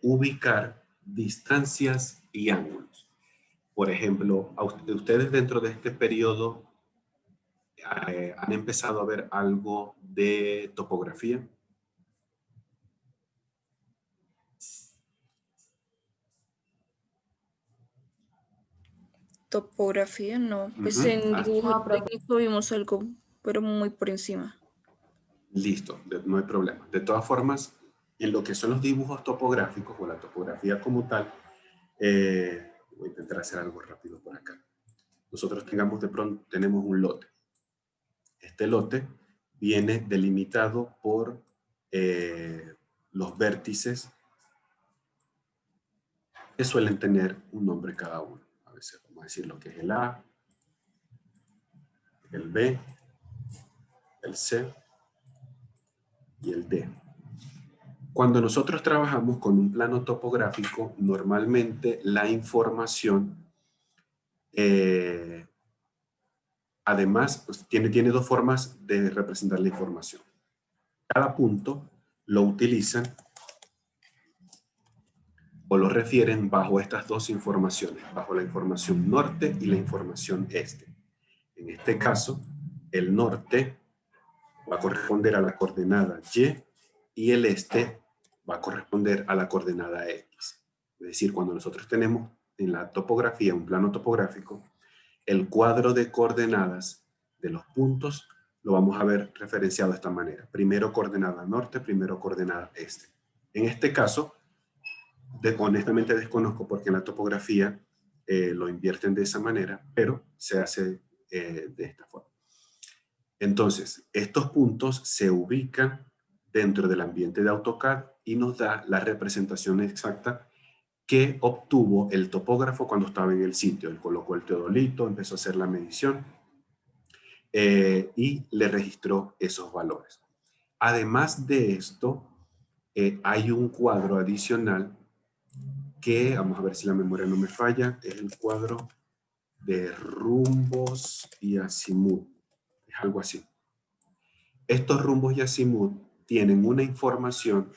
ubicar distancias y ángulos. Por ejemplo, ustedes dentro de este periodo han empezado a ver algo de topografía. Topografía, no. Pues Ujú. en dibujo No, profe. técnico vimos algo, pero muy por encima. Listo, no hay problema. De todas formas, en lo que son los dibujos topográficos o la topografía como tal, voy a intentar hacer algo rápido por acá. Nosotros tenemos un lote. Este lote viene delimitado por los vértices que suelen tener un nombre cada uno. decir lo que es el A, el B, el C y el D. Cuando nosotros trabajamos con un plano topográfico, normalmente la información, además, pues, tiene dos formas de representar la información. Cada punto lo utilizan o lo refieren bajo estas dos informaciones, bajo la información norte y la información este. En este caso, el norte va a corresponder a la coordenada y el este va a corresponder a la coordenada X. Es decir, cuando nosotros tenemos en la topografía, un plano topográfico, el cuadro de coordenadas de los puntos lo vamos a ver referenciado de esta manera. Primero coordenada norte, primero coordenada este. En este caso, honestamente desconozco porque en la topografía lo invierten de esa manera, pero se hace de esta forma. Entonces, estos puntos se ubican dentro del ambiente de AutoCAD y nos da la representación exacta que obtuvo el topógrafo cuando estaba en el sitio. Él colocó el teodolito, empezó a hacer la medición y le registró esos valores. Además de esto, hay un cuadro adicional que, vamos a ver si la memoria no me falla, es el cuadro de rumbos y azimut. Es algo así. Estos rumbos y azimut tienen una información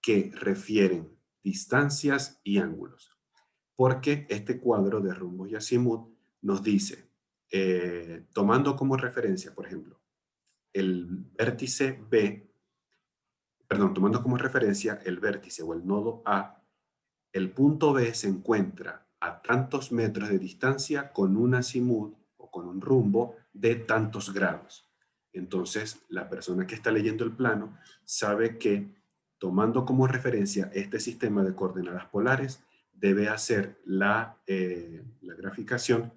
que refieren distancias y ángulos. Porque este cuadro de rumbos y azimut nos dice, tomando como referencia, por ejemplo, el vértice B, perdón, tomando como referencia el vértice o el nodo A, el punto B se encuentra a tantos metros de distancia con un azimut o con un rumbo de tantos grados. Entonces, la persona que está leyendo el plano sabe que, tomando como referencia este sistema de coordenadas polares, debe hacer la graficación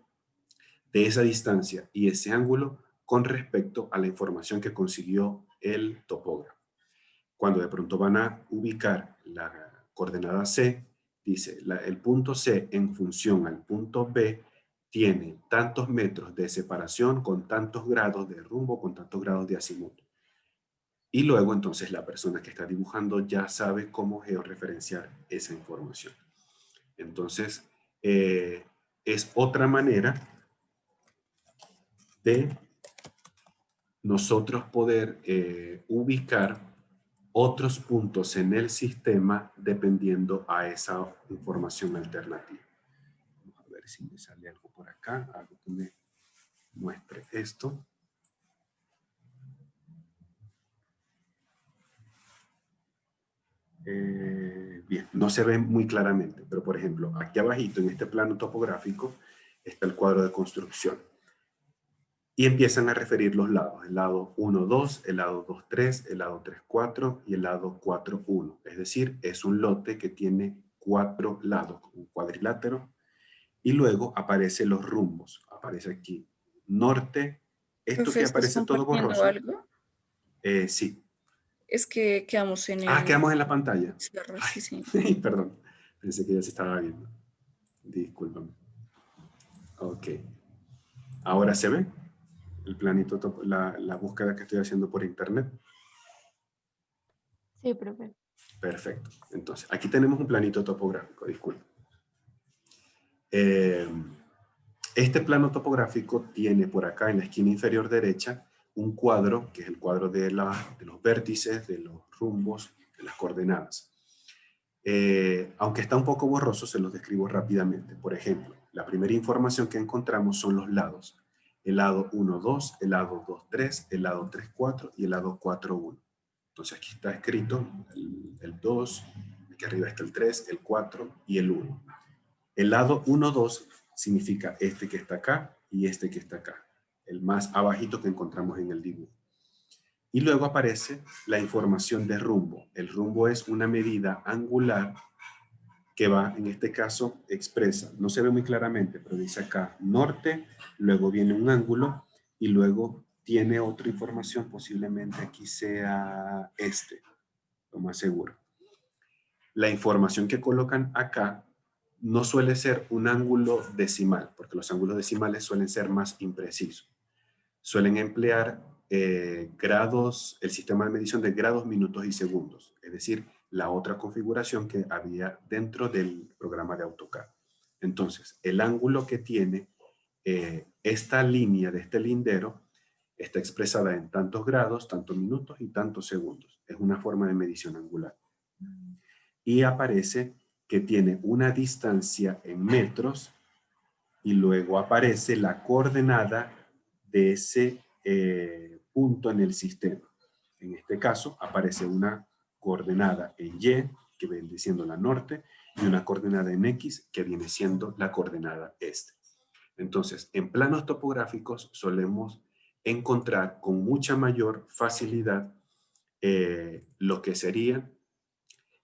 de esa distancia y ese ángulo con respecto a la información que consiguió el topógrafo. Cuando de pronto van a ubicar la coordenada C, dice el punto C en función al punto B tiene tantos metros de separación con tantos grados de rumbo, con tantos grados de azimut. Y luego entonces la persona que está dibujando ya sabe cómo georreferenciar esa información. Entonces, es otra manera de nosotros poder ubicar otros puntos en el sistema dependiendo a esa información alternativa. Vamos a ver si me sale algo por acá, algo que me muestre esto. Bien, no se ve muy claramente, pero por ejemplo, aquí abajito en este plano topográfico está el cuadro de construcción. Y empiezan a referir los lados, el lado 1, 2, el lado 2, 3, el lado 3, 4 y el lado 4, 1. Es decir, es un lote que tiene 4 lados, un cuadrilátero. Y luego aparecen los rumbos. Aparece aquí norte. Esto Profe, que ¿estás aparece todo compartiendo borroso. algo? Sí. Es que quedamos en el... Quedamos en la pantalla. cierre, sí, sí. Ay, perdón. Pensé que ya se estaba viendo. Discúlpame. Ok. ¿Ahora se ve? El planito, la búsqueda que estoy haciendo por internet. Sí, profe. Perfecto. Entonces, aquí tenemos un planito topográfico, disculpe. Este plano topográfico tiene por acá en la esquina inferior derecha un cuadro, que es el cuadro de los vértices, de los rumbos, de las coordenadas. Aunque está un poco borroso, se los describo rápidamente. Por ejemplo, la primera información que encontramos son los lados. El lado 1, 2, el lado 2, 3, el lado 3, 4 y el lado 4, 1. Entonces aquí está escrito el 2, aquí arriba está el 3, el 4 y el 1. El lado 1, 2 significa este que está acá y este que está acá. El más abajito que encontramos en el dibujo. Y luego aparece la información de rumbo. El rumbo es una medida angular que va, en este caso, expresa. No se ve muy claramente, pero dice acá norte, luego viene un ángulo y luego tiene otra información, posiblemente aquí sea este, lo más seguro. La información que colocan acá no suele ser un ángulo decimal, porque los ángulos decimales suelen ser más imprecisos. Suelen emplear grados, el sistema de medición de grados, minutos y segundos, es decir, la otra configuración que había dentro del programa de AutoCAD. Entonces, el ángulo que tiene esta línea de este lindero está expresada en tantos grados, tantos minutos y tantos segundos. Es una forma de medición angular. Y aparece que tiene una distancia en metros y luego aparece la coordenada de ese punto en el sistema. En este caso aparece una coordenada en Y, que viene siendo la norte, y una coordenada en X, que viene siendo la coordenada este. Entonces, en planos topográficos solemos encontrar con mucha mayor facilidad lo que sería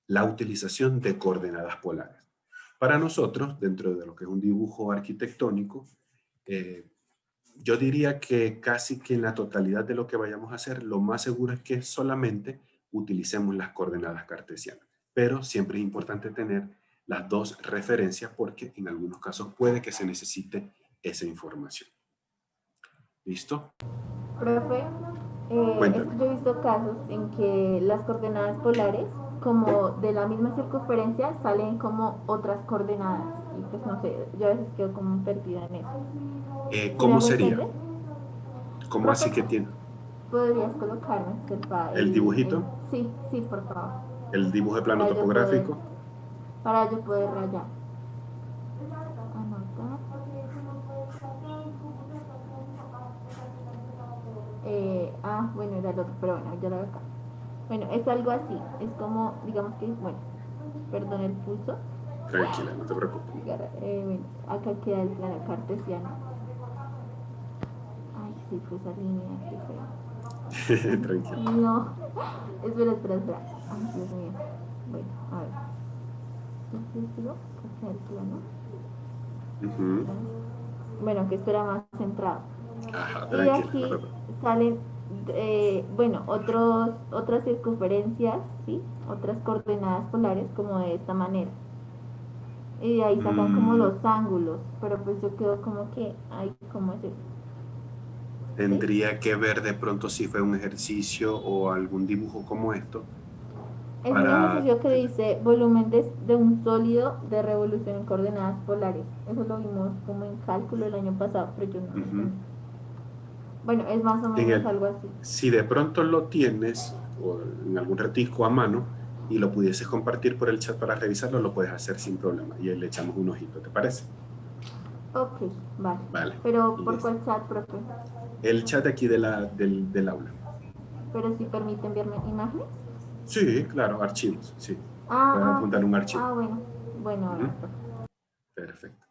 la utilización de coordenadas polares. Para nosotros, dentro de lo que es un dibujo arquitectónico, yo diría que casi que en la totalidad de lo que vayamos a hacer, lo más seguro es que solamente utilicemos las coordenadas cartesianas. Pero siempre es importante tener las dos referencias porque en algunos casos puede que se necesite esa información. ¿Listo? Profe, es Cuéntame. que yo he visto casos en que las coordenadas polares, como de la misma circunferencia, salen como otras coordenadas. Y pues no sé, yo a veces quedo como perdida en eso. ¿Sí me ¿Cómo hago sería? entender? ¿Cómo así Profe, que tiene ¿podrías colocarme el dibujito? sí, sí, por favor. El dibujo de plano Para yo poder, topográfico. para yo poder rayar. Anotar. Bueno, era el otro, pero bueno, ya lo veo acá. Bueno, es algo así. Es como, digamos que, bueno, perdón el pulso. Tranquila, no te preocupes. Bueno, acá queda el plano cartesiano. Ay, sí, pues esa línea, qué feo. Tranquila. No, espera. Ay, Dios mío. Bueno, a ver. ¿Qué digo? Acá queda el plano. Uh-huh. Bueno, que esto era más centrado. Ajá, Y de tranquila, no te aquí preocupes. salen, bueno, otras circunferencias, ¿sí? Otras coordenadas polares como de esta manera. Y de ahí sacan como los ángulos, pero pues yo quedo como que, ay, ¿cómo es eso? ¿Sí? Tendría que ver de pronto si fue un ejercicio o algún dibujo como esto Es un para ejercicio que tener. dice volumen de un sólido de revolución en coordenadas polares. Eso lo vimos como en cálculo el año pasado, pero yo no lo Uh-huh. tengo. Bueno, es más o menos algo así. Si de pronto lo tienes o en algún retisco a mano y lo pudieses compartir por el chat para revisarlo, lo puedes hacer sin problema y le echamos un ojito, ¿te parece? Ok, vale. Vale. Pero ¿por Listo. cuál chat, profe? El chat aquí del aula. Pero si permite enviarme imágenes. Sí, claro, archivos, sí. Ah, Puedes ah, apuntar un archivo. bueno. Bueno, Uh-huh. profe. Perfecto.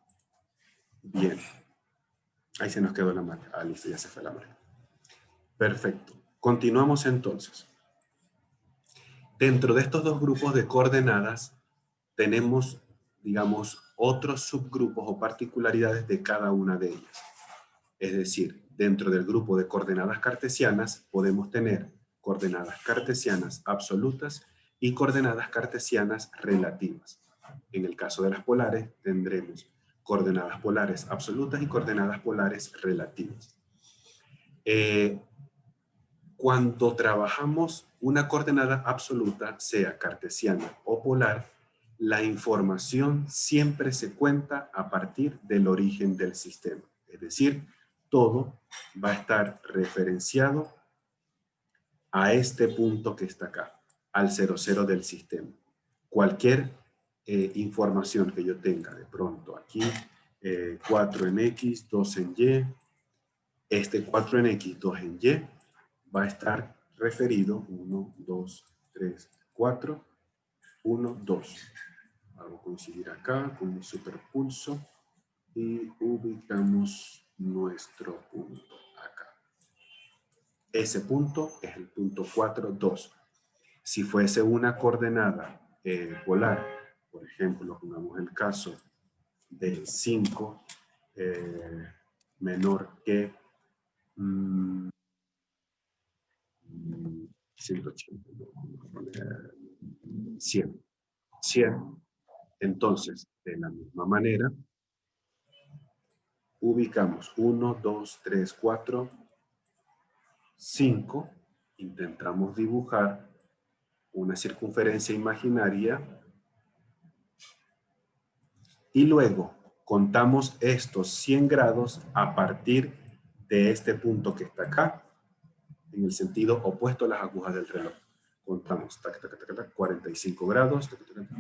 Bien. Ahí se nos quedó la marca. Ah, listo, ya se fue la marca. Perfecto. Continuamos entonces. Dentro de estos dos grupos de coordenadas tenemos, digamos, otros subgrupos o particularidades de cada una de ellas. Es decir, dentro del grupo de coordenadas cartesianas podemos tener coordenadas cartesianas absolutas y coordenadas cartesianas relativas. En el caso de las polares tendremos coordenadas polares absolutas y coordenadas polares relativas. Cuando trabajamos una coordenada absoluta, sea cartesiana o polar, la información siempre se cuenta a partir del origen del sistema. Es decir, todo va a estar referenciado a este punto que está acá, al 00 del sistema. Cualquier información que yo tenga de pronto aquí, 4 en X, 2 en Y, este 4 en X, 2 en Y, va a estar referido 1, 2, 3, 4, 1, 2. Hago coincidir acá con mi superpulso y ubicamos nuestro punto acá. Ese punto es el punto 4, 2. Si fuese una coordenada polar, por ejemplo, pongamos el caso de 5 menor que 180, 100. 100. Entonces, De la misma manera, ubicamos 1, 2, 3, 4, 5. Intentamos dibujar una circunferencia imaginaria y luego contamos estos 100 grados a partir de este punto que está acá, en el sentido opuesto a las agujas del reloj. Contamos 45 grados,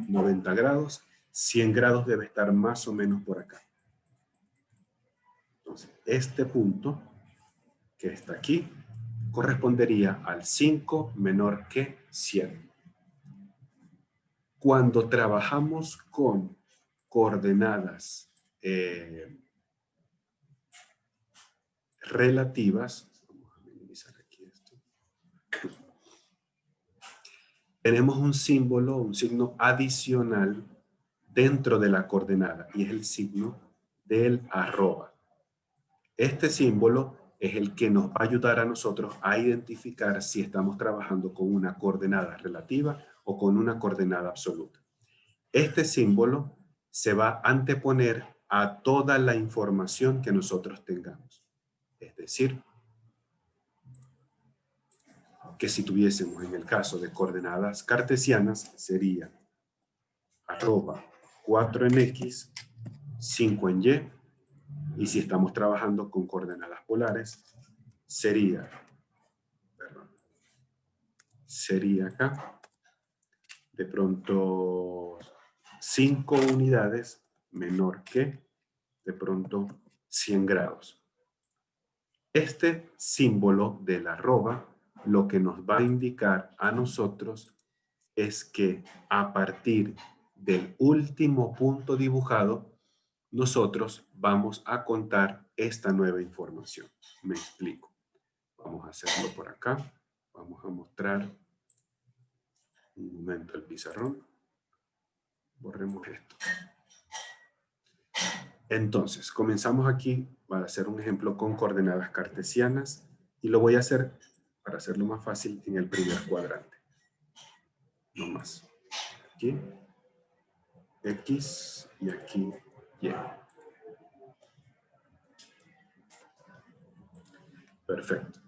90 grados, 100 grados debe estar más o menos por acá. Entonces, este punto que está aquí correspondería al 5 menor que 100. Cuando trabajamos con coordenadas relativas, vamos a minimizar aquí esto, tenemos un símbolo, un signo adicional dentro de la coordenada y es el signo del arroba. Este símbolo es el que nos va a ayudar a nosotros a identificar si estamos trabajando con una coordenada relativa o con una coordenada absoluta. Este símbolo se va a anteponer a toda la información que nosotros tengamos. Es decir, que si tuviésemos en el caso de coordenadas cartesianas, sería arroba 4 en X, 5 en Y, y si estamos trabajando con coordenadas polares, sería acá, de pronto 5 unidades menor que, de pronto 100 grados. Este símbolo del arroba lo que nos va a indicar a nosotros es que a partir del último punto dibujado, nosotros vamos a contar esta nueva información. Me explico. Vamos a hacerlo por acá. Vamos a mostrar un momento el pizarrón. Borremos esto. Entonces, comenzamos aquí para hacer un ejemplo con coordenadas cartesianas y lo voy a hacer, para hacerlo más fácil, en el primer cuadrante. No más. Aquí, X y aquí, Y. Perfecto.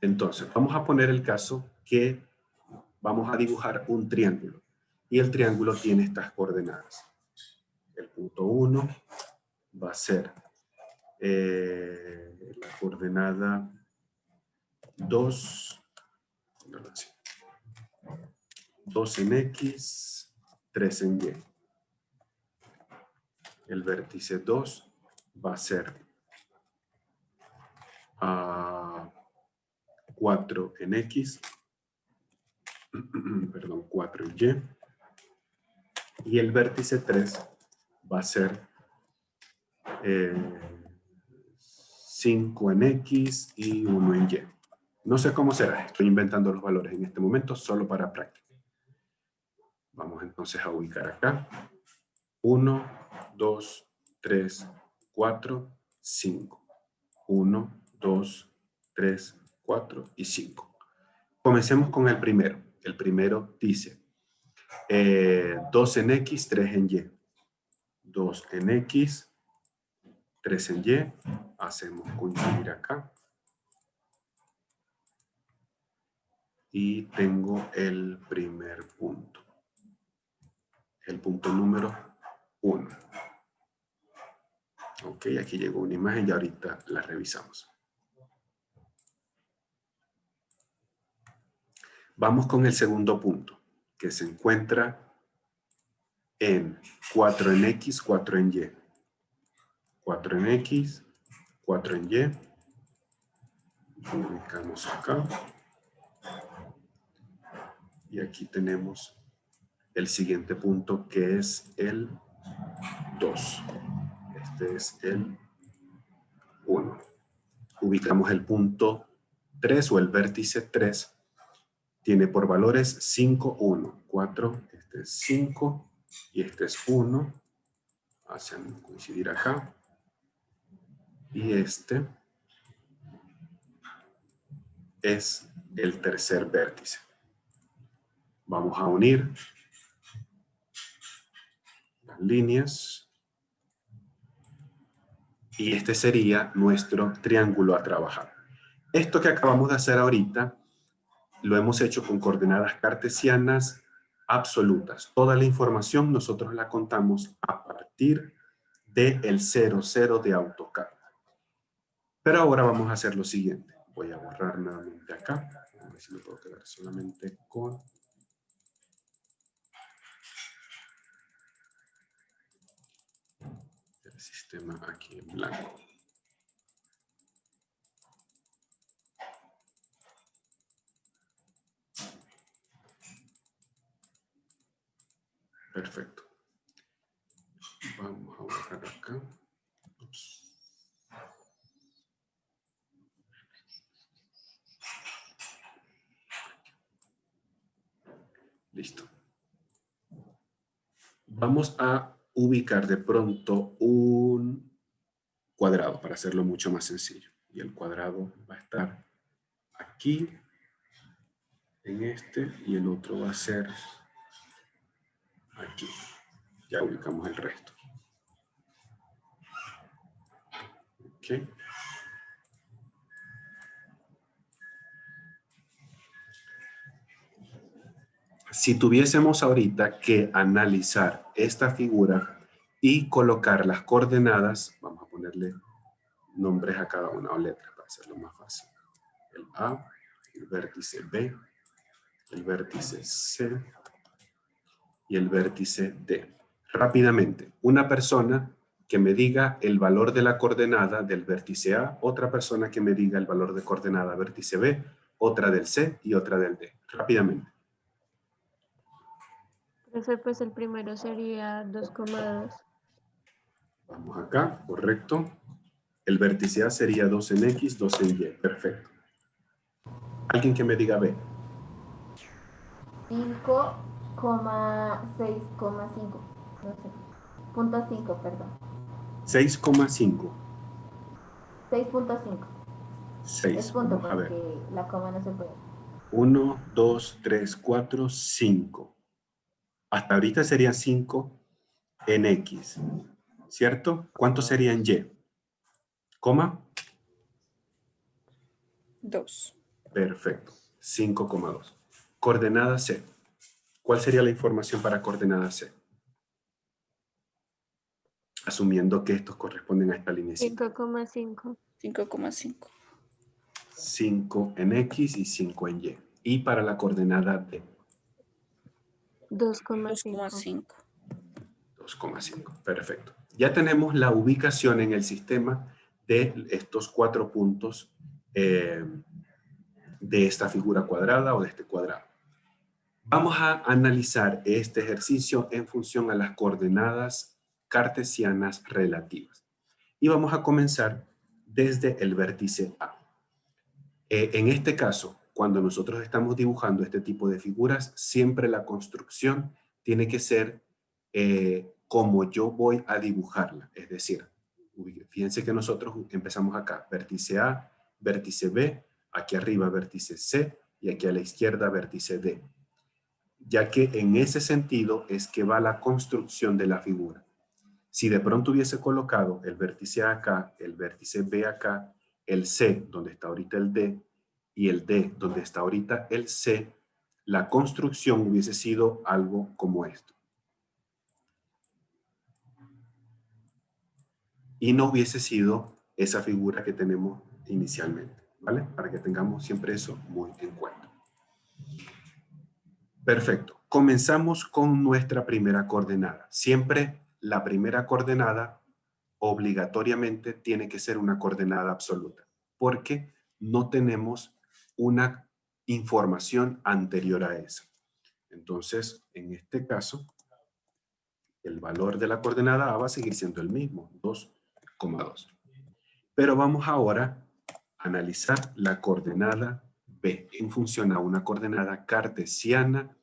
Entonces, vamos a poner el caso que vamos a dibujar un triángulo y el triángulo tiene estas coordenadas. El punto 1 va a ser la coordenada 2 en X, 3 en Y. El vértice 2 va a ser 4 en X, perdón, 4 en Y. Y el vértice 3 va a ser 5 en X y 1 en Y. No sé cómo será, estoy inventando los valores en este momento solo para práctica. Vamos entonces a ubicar acá. 1, 2, 3, 4, 5. 1, 2, 3, 4 y 5. Comencemos con el primero. El primero dice 2 en X, 3 en Y. 2 en X, 3 en Y. Hacemos coincidir acá. Y tengo el primer punto. El punto número 1. Ok, aquí llegó una imagen y ahorita la revisamos. Vamos con el segundo punto, que se encuentra en 4 en X, 4 en Y. 4 en X, 4 en Y. Lo ubicamos acá. Y aquí tenemos el siguiente punto, que es el 2. Este es el 1. Ubicamos el punto 3 o el vértice 3. Tiene por valores 5, 1, 4, este es 5 y este es 1. Hacen coincidir acá. Y este es el tercer vértice. Vamos a unir. líneas. Y este sería nuestro triángulo a trabajar. Esto que acabamos de hacer ahorita, lo hemos hecho con coordenadas cartesianas absolutas. Toda la información nosotros la contamos a partir del 00 de AutoCAD. Pero ahora vamos a hacer lo siguiente. Voy a borrar nuevamente acá. A ver si me puedo quedar solamente con... el sistema aquí en blanco. Perfecto. Vamos a borrar acá. Ups. Listo. Vamos a ubicar de pronto un cuadrado para hacerlo mucho más sencillo. Y el cuadrado va a estar aquí, en este, y el otro va a ser aquí. Ya ubicamos el resto. Ok. Si tuviésemos ahorita que analizar esta figura y colocar las coordenadas, vamos a ponerle nombres a cada una o letras para hacerlo más fácil. El A, el vértice B, el vértice C y el vértice D. Rápidamente, una persona que me diga el valor de la coordenada del vértice A, otra persona que me diga el valor de coordenada vértice B, otra del C y otra del D. Rápidamente. Profe, pues el primero sería 2,2. Vamos acá, correcto. El vértice A sería 2 en X, 2 en Y. Perfecto. ¿Alguien que me diga B? 5,6,5. No sé. Punto 5, perdón. 6,5. 6,5. 6. Es punto Vamos a ver. porque la coma no se puede. 1, 2, 3, 4, 5. Hasta ahorita serían 5 en X. ¿Cierto? ¿Cuánto sería en Y? ¿Coma? 2. Perfecto. 5,2. Coordenada C. ¿Cuál sería la información para coordenada C? Asumiendo que estos corresponden a esta línea. 5,5. 5,5. 5 en X y 5 en Y. Y para la coordenada D. 2,5. 2,5. 2,5. Perfecto. Ya tenemos la ubicación en el sistema de estos 4 puntos de esta figura cuadrada o de este cuadrado. Vamos a analizar este ejercicio en función a las coordenadas cartesianas relativas. Y vamos a comenzar desde el vértice A. En este caso, cuando nosotros estamos dibujando este tipo de figuras, siempre la construcción tiene que ser como yo voy a dibujarla. Es decir, fíjense que nosotros empezamos acá, vértice A, vértice B, aquí arriba vértice C y aquí a la izquierda vértice D. Ya que en ese sentido es que va la construcción de la figura. Si de pronto hubiese colocado el vértice A acá, el vértice B acá, el C donde está ahorita el D y el D donde está ahorita el C, la construcción hubiese sido algo como esto. Y no hubiese sido esa figura que tenemos inicialmente, ¿vale? Para que tengamos siempre eso muy en cuenta. Perfecto. Comenzamos con nuestra primera coordenada. Siempre la primera coordenada obligatoriamente tiene que ser una coordenada absoluta, porque no tenemos una información anterior a eso. Entonces, en este caso, el valor de la coordenada A va a seguir siendo el mismo, 2,2. Pero vamos ahora a analizar la coordenada B en función a una coordenada cartesiana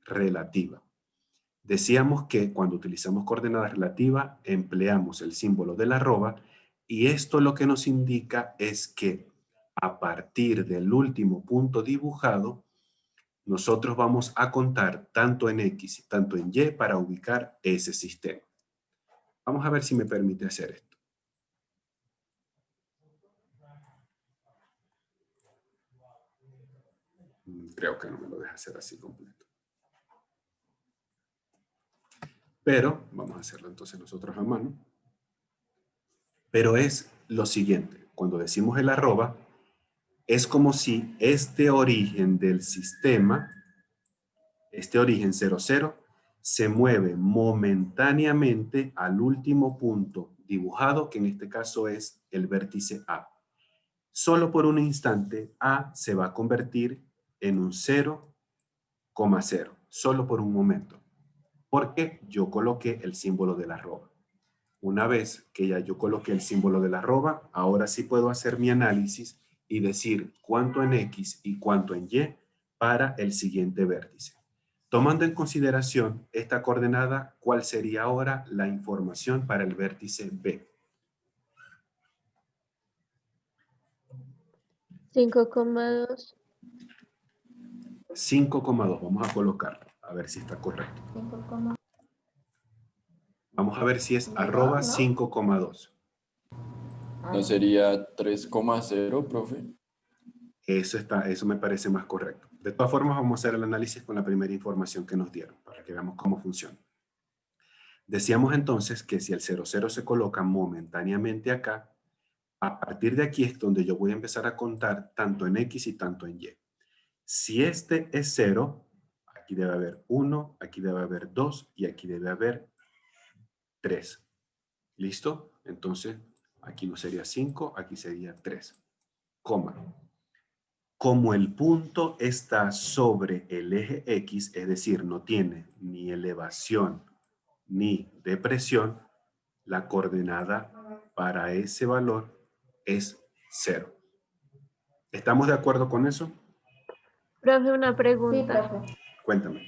relativa. Decíamos que cuando utilizamos coordenada relativa empleamos el símbolo de la arroba y esto lo que nos indica es que a partir del último punto dibujado nosotros vamos a contar tanto en X y tanto en Y para ubicar ese sistema. Vamos a ver si me permite hacer esto. Creo que no me lo deja hacer así completo. Pero vamos a hacerlo entonces nosotros a mano. Pero es lo siguiente. Cuando decimos el arroba, es como si este origen del sistema, este origen 00, se mueve momentáneamente al último punto dibujado, que en este caso es el vértice A. Solo por un instante, A se va a convertir en un 0,0, solo por un momento, porque yo coloqué el símbolo de la arroba. Una vez que ya yo coloqué el símbolo de la arroba, ahora sí puedo hacer mi análisis y decir cuánto en X y cuánto en Y para el siguiente vértice. Tomando en consideración esta coordenada, ¿cuál sería ahora la información para el vértice B? 5,2. 5,2. Vamos a colocarlo, a ver si está correcto. Vamos a ver si es arroba 5,2. ¿No sería 3,0, profe? Eso me parece más correcto. De todas formas, vamos a hacer el análisis con la primera información que nos dieron, para que veamos cómo funciona. Decíamos entonces que si el 00 se coloca momentáneamente acá, a partir de aquí es donde yo voy a empezar a contar tanto en X y tanto en Y. Si este es 0, aquí debe haber 1, aquí debe haber 2 y aquí debe haber 3. ¿Listo? Entonces, aquí no sería 5, aquí sería 3. Coma. Como el punto está sobre el eje X, es decir, no tiene ni elevación ni depresión, la coordenada para ese valor es 0. ¿Estamos de acuerdo con eso? Profe, una Sí, pregunta. profe. Cuéntame.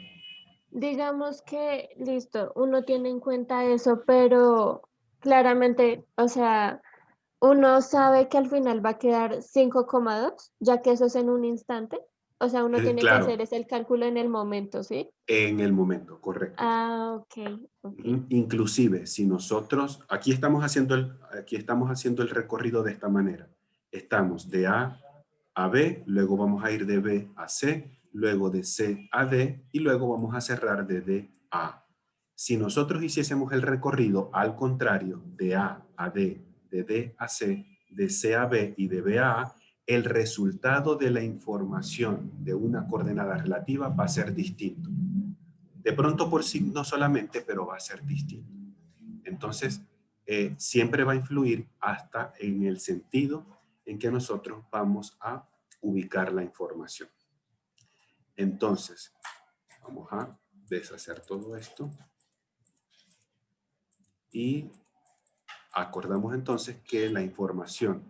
Digamos que, listo, uno tiene en cuenta eso, pero claramente, o sea, uno sabe que al final va a quedar 5,2, ya que eso es en un instante. O sea, uno tiene que hacer Claro, ese cálculo en el momento, ¿sí? en el momento, correcto. Ah, ok, ok. Inclusive, si nosotros, aquí estamos haciendo el recorrido de esta manera. Estamos de A a B, luego vamos a ir de B a C, luego de C a D y luego vamos a cerrar de D a A. Si nosotros hiciésemos el recorrido al contrario, de A a D, de D a C, de C a B y de B a A, el resultado de la información de una coordenada relativa va a ser distinto. De pronto por signo solamente, pero va a ser distinto. Entonces, siempre va a influir hasta en el sentido en que nosotros vamos a ubicar la información. Entonces, vamos a deshacer todo esto. Y acordamos entonces que la información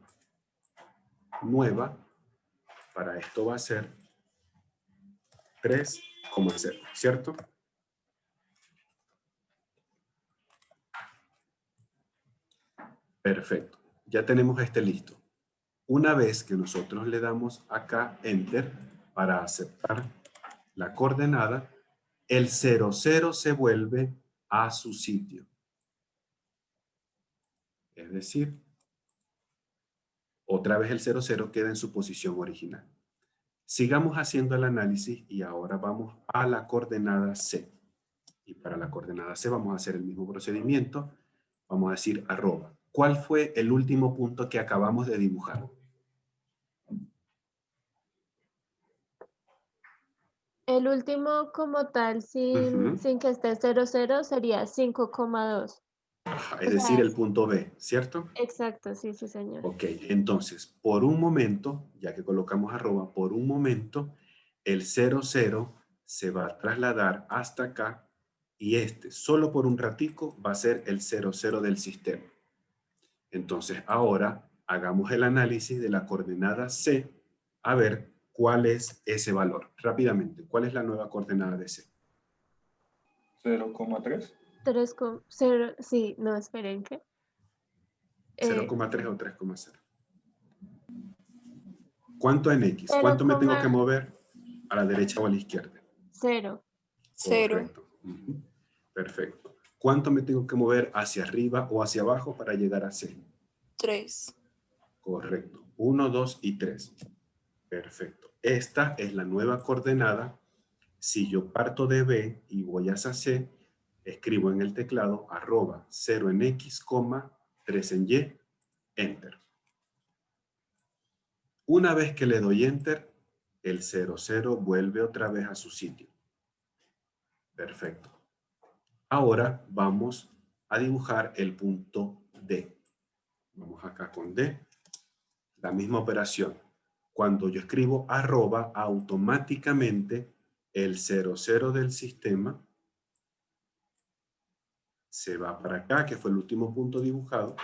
nueva para esto va a ser 3,0, ¿cierto? Perfecto. Ya tenemos este listo. Una vez que nosotros le damos acá Enter para aceptar la coordenada, el 00 se vuelve a su sitio. Es decir, otra vez el 00 queda en su posición original. Sigamos haciendo el análisis y ahora vamos a la coordenada C. Y para la coordenada C vamos a hacer el mismo procedimiento. Vamos a decir arroba. ¿Cuál fue el último punto que acabamos de dibujar? El último como tal, sin que esté 00, sería 5,2. Es O decir, sea, el punto B, ¿cierto? exacto, sí, sí, señor. Ok, entonces, por un momento, ya que colocamos arroba, por un momento, el 00 se va a trasladar hasta acá y solo por un ratico, va a ser el 00 del sistema. Entonces, ahora hagamos el análisis de la coordenada C, a ver cuál es ese valor. Rápidamente, ¿cuál es la nueva coordenada de C? 0,3. 3,0, sí, no, esperen, ¿qué? 0,3 o 3,0. ¿Cuánto en X? ¿Cuánto me tengo que 0,0. mover a la derecha o a la izquierda? Cero. Correcto. Perfecto. ¿Cuánto me tengo que mover hacia arriba o hacia abajo para llegar a C? 3. Correcto. 1, 2 y 3. Perfecto. Esta es la nueva coordenada. Si yo parto de B y voy hacia C, escribo en el teclado @0 en X, 3 en Y, Enter. Una vez que le doy Enter, el 0, 0 vuelve otra vez a su sitio. Perfecto. Ahora vamos a dibujar el punto D. Vamos acá con D. La misma operación. Cuando yo escribo arroba, automáticamente el 00 del sistema se va para acá, que fue el último punto dibujado.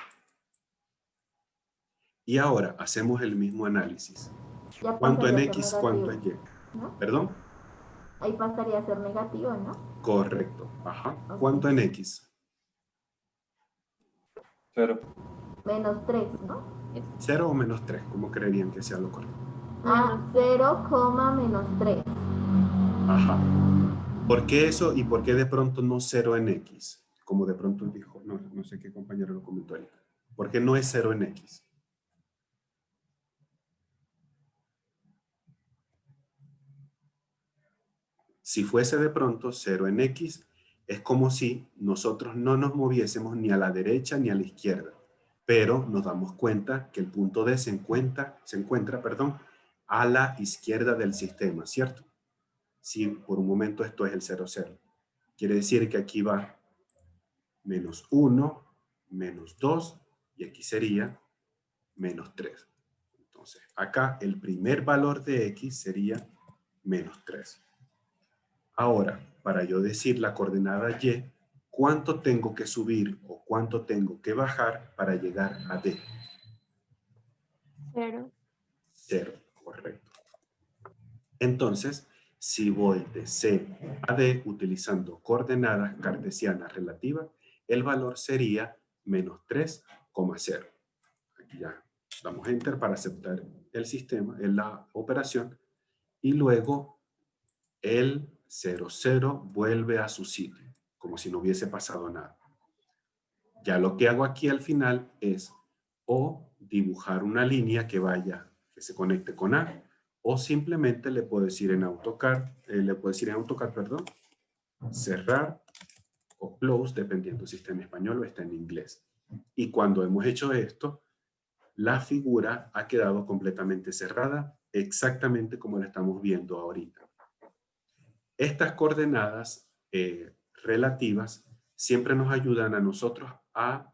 Y ahora hacemos el mismo análisis. Ya ¿Cuánto en pasaría a ser X, cuánto en negativo, Y? ¿no? ¿Perdón? Ahí pasaría a ser negativo, ¿no? Correcto. Ajá. Ok. ¿Cuánto en X? 0. Menos 3, ¿no? 0 o menos 3, ¿cómo creerían que sea lo correcto? Ah, 0, menos 3. Ajá. ¿Por qué eso y por qué de pronto no 0 en X? Como de pronto dijo, no sé qué compañero lo comentó ahorita. ¿Por qué no es 0 en X? Si fuese de pronto 0 en X, es como si nosotros no nos moviésemos ni a la derecha ni a la izquierda, pero nos damos cuenta que el punto D se encuentra, a la izquierda del sistema, ¿cierto? Si por un momento esto es el 0, 0. Quiere decir que aquí va menos 1, menos 2, y aquí sería menos 3. Entonces, acá el primer valor de X sería menos 3. Ahora, para yo decir la coordenada Y, ¿cuánto tengo que subir o cuánto tengo que bajar para llegar a D? 0. 0, correcto. Entonces, si voy de C a D utilizando coordenadas cartesianas relativas, el valor sería menos 3,0. Aquí ya damos Enter para aceptar el sistema, en la operación, y luego el 0, 0 vuelve a su sitio, como si no hubiese pasado nada. Ya lo que hago aquí al final es o dibujar una línea que vaya, que se conecte con A, o simplemente le puedo decir en AutoCAD, cerrar o close, dependiendo si está en español o está en inglés. Y cuando hemos hecho esto, la figura ha quedado completamente cerrada, exactamente como la estamos viendo ahorita. Estas coordenadas relativas siempre nos ayudan a nosotros a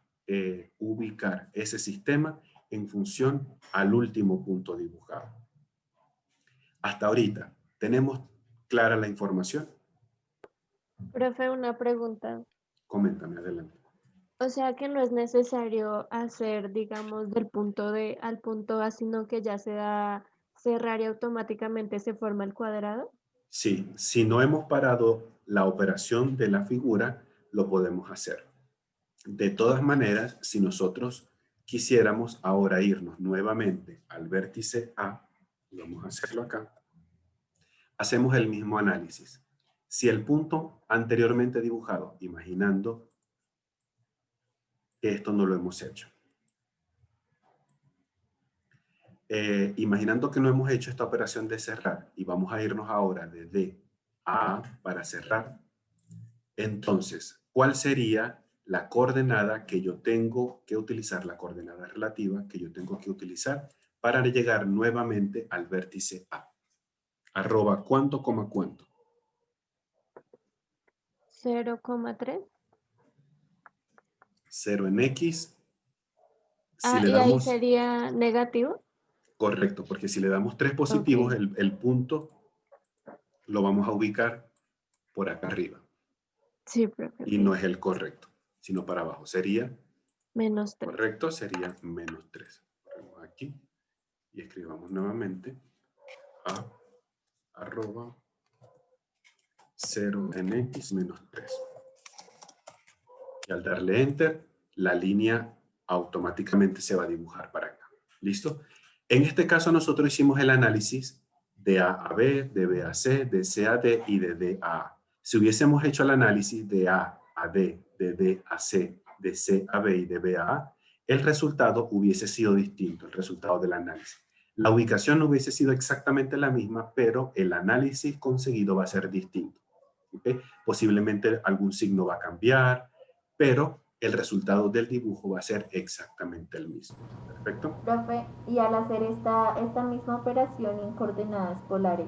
ubicar ese sistema en función al último punto dibujado. Hasta ahorita, ¿tenemos clara la información? Profe, una pregunta. Coméntame, adelante. O sea que no es necesario hacer, digamos, del punto D al punto A, sino que ya se da cerrar y automáticamente se forma el cuadrado. Sí, si no hemos parado la operación de la figura, lo podemos hacer. De todas maneras, si nosotros quisiéramos ahora irnos nuevamente al vértice A, vamos a hacerlo acá, hacemos el mismo análisis. Si el punto anteriormente dibujado, imaginando que esto no lo hemos hecho, imaginando que no hemos hecho esta operación de cerrar y vamos a irnos ahora de D a A para cerrar, entonces, ¿cuál sería la coordenada que yo tengo que utilizar, la coordenada relativa que yo tengo que utilizar para llegar nuevamente al vértice A? Arroba cuánto, coma cuánto. 0,3. 0 en X. Si le Y ahí damos, sería negativo. correcto, porque si le damos 3 positivos, Ok. el punto lo vamos a ubicar por acá arriba. Sí, profe. Y no es el correcto, sino para abajo. Sería Menos 3. correcto, sería menos 3. Ponemos aquí y escribamos nuevamente a arroba 0 en X menos 3. Y al darle Enter, la línea automáticamente se va a dibujar para acá. ¿Listo? En este caso nosotros hicimos el análisis de A a B, de B a C, de C a D y de D a A. Si hubiésemos hecho el análisis de A a D, de D a C, de C a B y de B a A, el resultado hubiese sido distinto, el resultado del análisis. La ubicación no hubiese sido exactamente la misma, pero el análisis conseguido va a ser distinto. ¿Okay? Posiblemente algún signo va a cambiar, pero el resultado del dibujo va a ser exactamente el mismo. ¿Perfecto? Profe, y al hacer esta misma operación en coordenadas polares.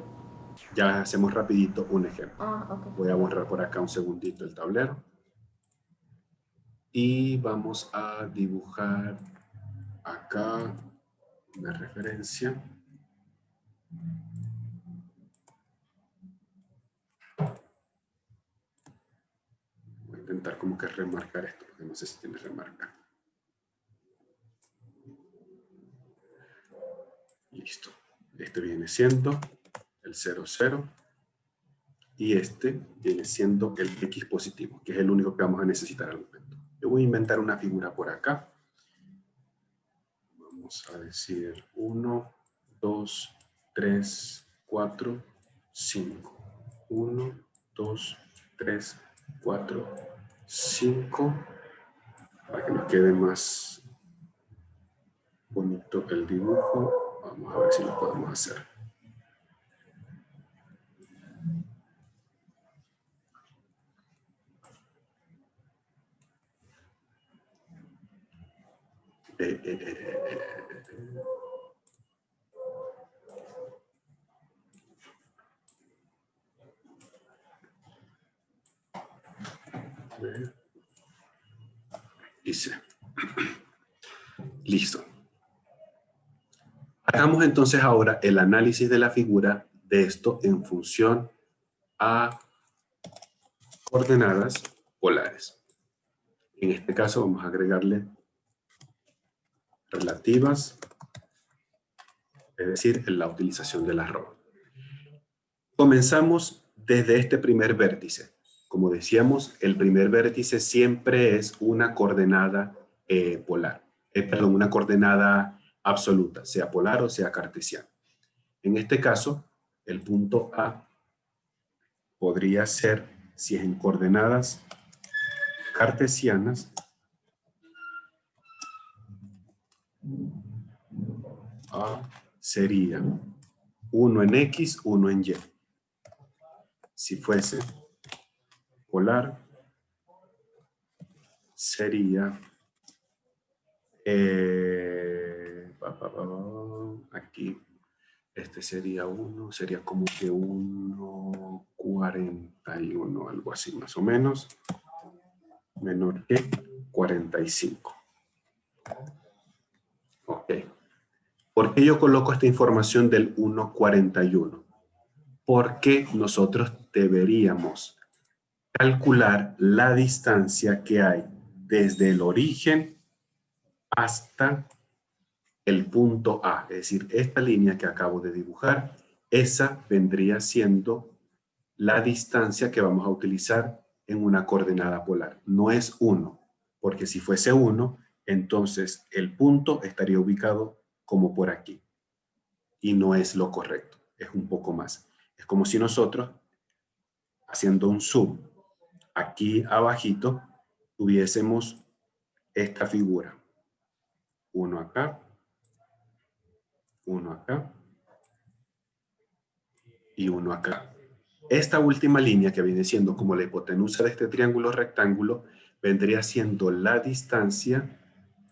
Ya hacemos rapidito un ejemplo. Ok. Voy a borrar por acá un segundito el tablero. Y vamos a dibujar acá una referencia. Voy a intentar como que remarcar esto, porque no sé si tiene remarca. Listo. Este viene siendo el 0, 0. Y este viene siendo el X positivo, que es el único que vamos a necesitar al momento. Yo voy a inventar una figura por acá. Vamos a decir 1, 2, 3, 4, 5. 1, 2, 3, 4, 5. Para que nos quede más bonito el dibujo. Vamos a ver si lo podemos hacer. Dice. Listo. Hagamos entonces ahora el análisis de la figura de esto en función a coordenadas polares. En este caso vamos a agregarle relativas, es decir, en la utilización del arroba. Comenzamos desde este primer vértice. Como decíamos, el primer vértice siempre es una coordenada polar, perdón, una coordenada absoluta, sea polar o sea cartesiana. En este caso, el punto A podría ser, si es en coordenadas cartesianas, A sería 1 en X, 1 en Y. Si fuese polar, sería aquí, este sería 1, sería como que 1,41, algo así más o menos, menor que 45. Ok. ¿Por qué yo coloco esta información del 1,41? Porque nosotros deberíamos calcular la distancia que hay desde el origen hasta el punto A. Es decir, esta línea que acabo de dibujar, esa vendría siendo la distancia que vamos a utilizar en una coordenada polar. No es 1, porque si fuese 1, entonces el punto estaría ubicado como por aquí. Y no es lo correcto, es un poco más. Es como si nosotros, haciendo un zoom, aquí abajito, tuviésemos esta figura. Uno acá y uno acá. Esta última línea que viene siendo como la hipotenusa de este triángulo rectángulo, vendría siendo la distancia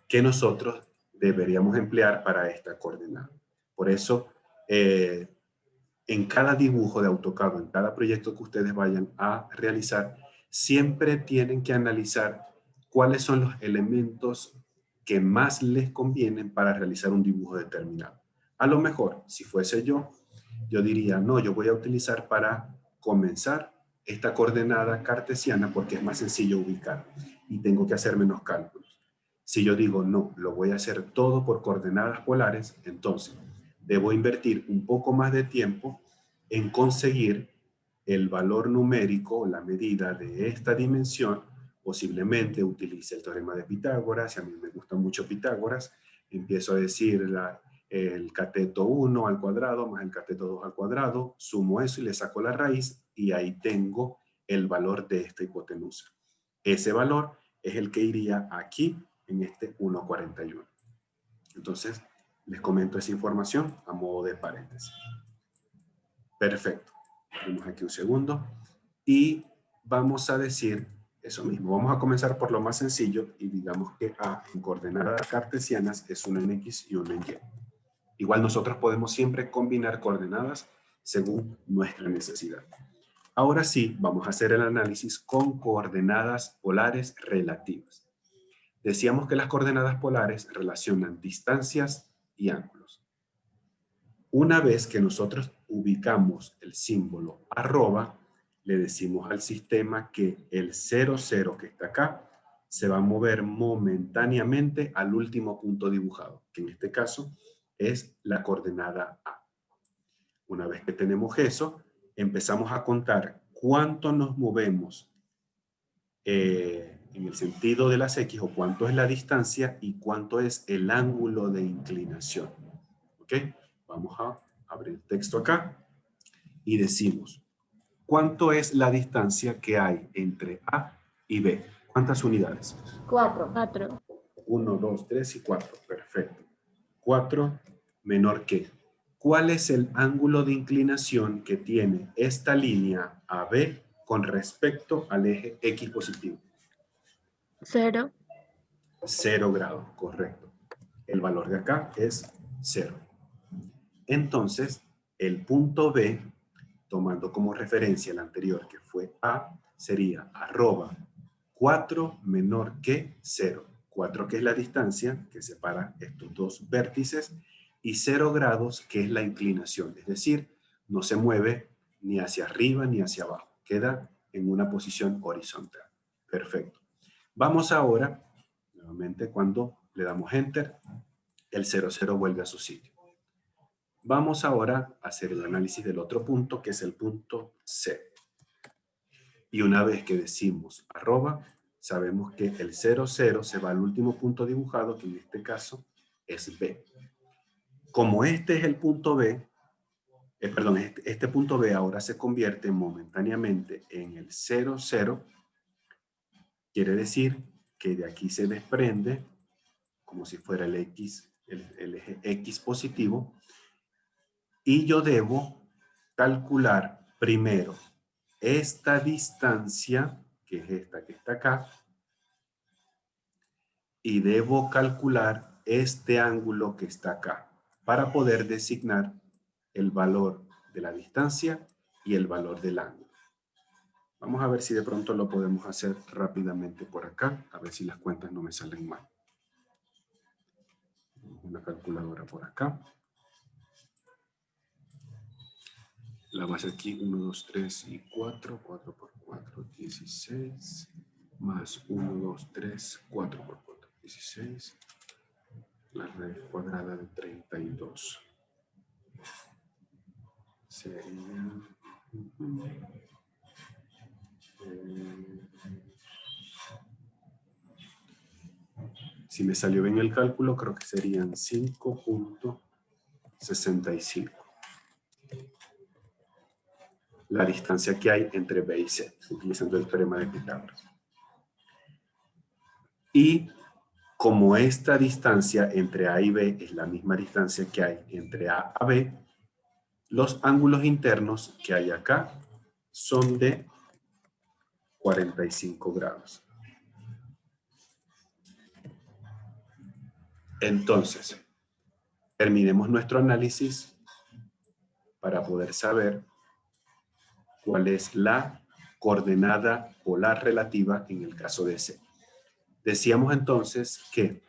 que nosotros deberíamos emplear para esta coordenada. Por eso, en cada dibujo de AutoCAD, en cada proyecto que ustedes vayan a realizar, siempre tienen que analizar cuáles son los elementos que más les convienen para realizar un dibujo determinado. A lo mejor, si fuese yo diría, no, yo voy a utilizar para comenzar esta coordenada cartesiana porque es más sencillo ubicar y tengo que hacer menos cálculos. Si yo digo, no, lo voy a hacer todo por coordenadas polares, entonces debo invertir un poco más de tiempo en conseguir el valor numérico, la medida de esta dimensión. Posiblemente utilice el teorema de Pitágoras, y a mí me gusta mucho Pitágoras, empiezo a decir el cateto 1 al cuadrado más el cateto 2 al cuadrado, sumo eso y le saco la raíz y ahí tengo el valor de esta hipotenusa. Ese valor es el que iría aquí en este 1,41. Entonces, les comento esa información a modo de paréntesis. Perfecto. Vamos aquí un segundo. Y vamos a decir eso mismo. Vamos a comenzar por lo más sencillo y digamos que A en coordenadas cartesianas es una en X y una en Y. Igual nosotros podemos siempre combinar coordenadas según nuestra necesidad. Ahora sí, vamos a hacer el análisis con coordenadas polares relativas. Decíamos que las coordenadas polares relacionan distancias y ángulos. Una vez que nosotros ubicamos el símbolo arroba, le decimos al sistema que el 0, 0 que está acá se va a mover momentáneamente al último punto dibujado, que en este caso es la coordenada A. Una vez que tenemos eso, empezamos a contar cuánto nos movemos en el sentido de las X o cuánto es la distancia y cuánto es el ángulo de inclinación. ¿Ok? Vamos a abrir el texto acá y decimos, ¿cuánto es la distancia que hay entre A y B? ¿Cuántas unidades? 4. 4. 1, 2, 3 y 4. Perfecto. 4 menor que. ¿Cuál es el ángulo de inclinación que tiene esta línea AB con respecto al eje X positivo? 0. 0 grados, correcto. El valor de acá es 0. Entonces, el punto B, tomando como referencia el anterior que fue A, sería arroba 4 menor que 0. 4 que es la distancia que separa estos dos vértices y 0 grados que es la inclinación. Es decir, no se mueve ni hacia arriba ni hacia abajo. Queda en una posición horizontal. Perfecto. Vamos ahora, nuevamente cuando le damos Enter, el 0, 0 vuelve a su sitio. Vamos ahora a hacer el análisis del otro punto, que es el punto C. Y una vez que decimos arroba, sabemos que el 0, 0 se va al último punto dibujado, que en este caso es B. Como este es el punto B, este punto B ahora se convierte momentáneamente en el 0, 0, quiere decir que de aquí se desprende, como si fuera el X, el eje X positivo, y yo debo calcular primero esta distancia, que es esta que está acá, y debo calcular este ángulo que está acá, para poder designar el valor de la distancia y el valor del ángulo. Vamos a ver si de pronto lo podemos hacer rápidamente por acá, a ver si las cuentas no me salen mal. Una calculadora por acá. La base aquí, 1, 2, 3 y 4. 4 por 4, 16. Más 1, 2, 3, 4 por 4, 16. La raíz cuadrada de 32. Sería... si me salió bien el cálculo, creo que serían 5.65. La distancia que hay entre B y C, utilizando el teorema de Pitágoras. Y como esta distancia entre A y B es la misma distancia que hay entre A a B, los ángulos internos que hay acá son de 45 grados. Entonces, terminemos nuestro análisis para poder saber cuál es la coordenada polar relativa en el caso de C. Decíamos entonces que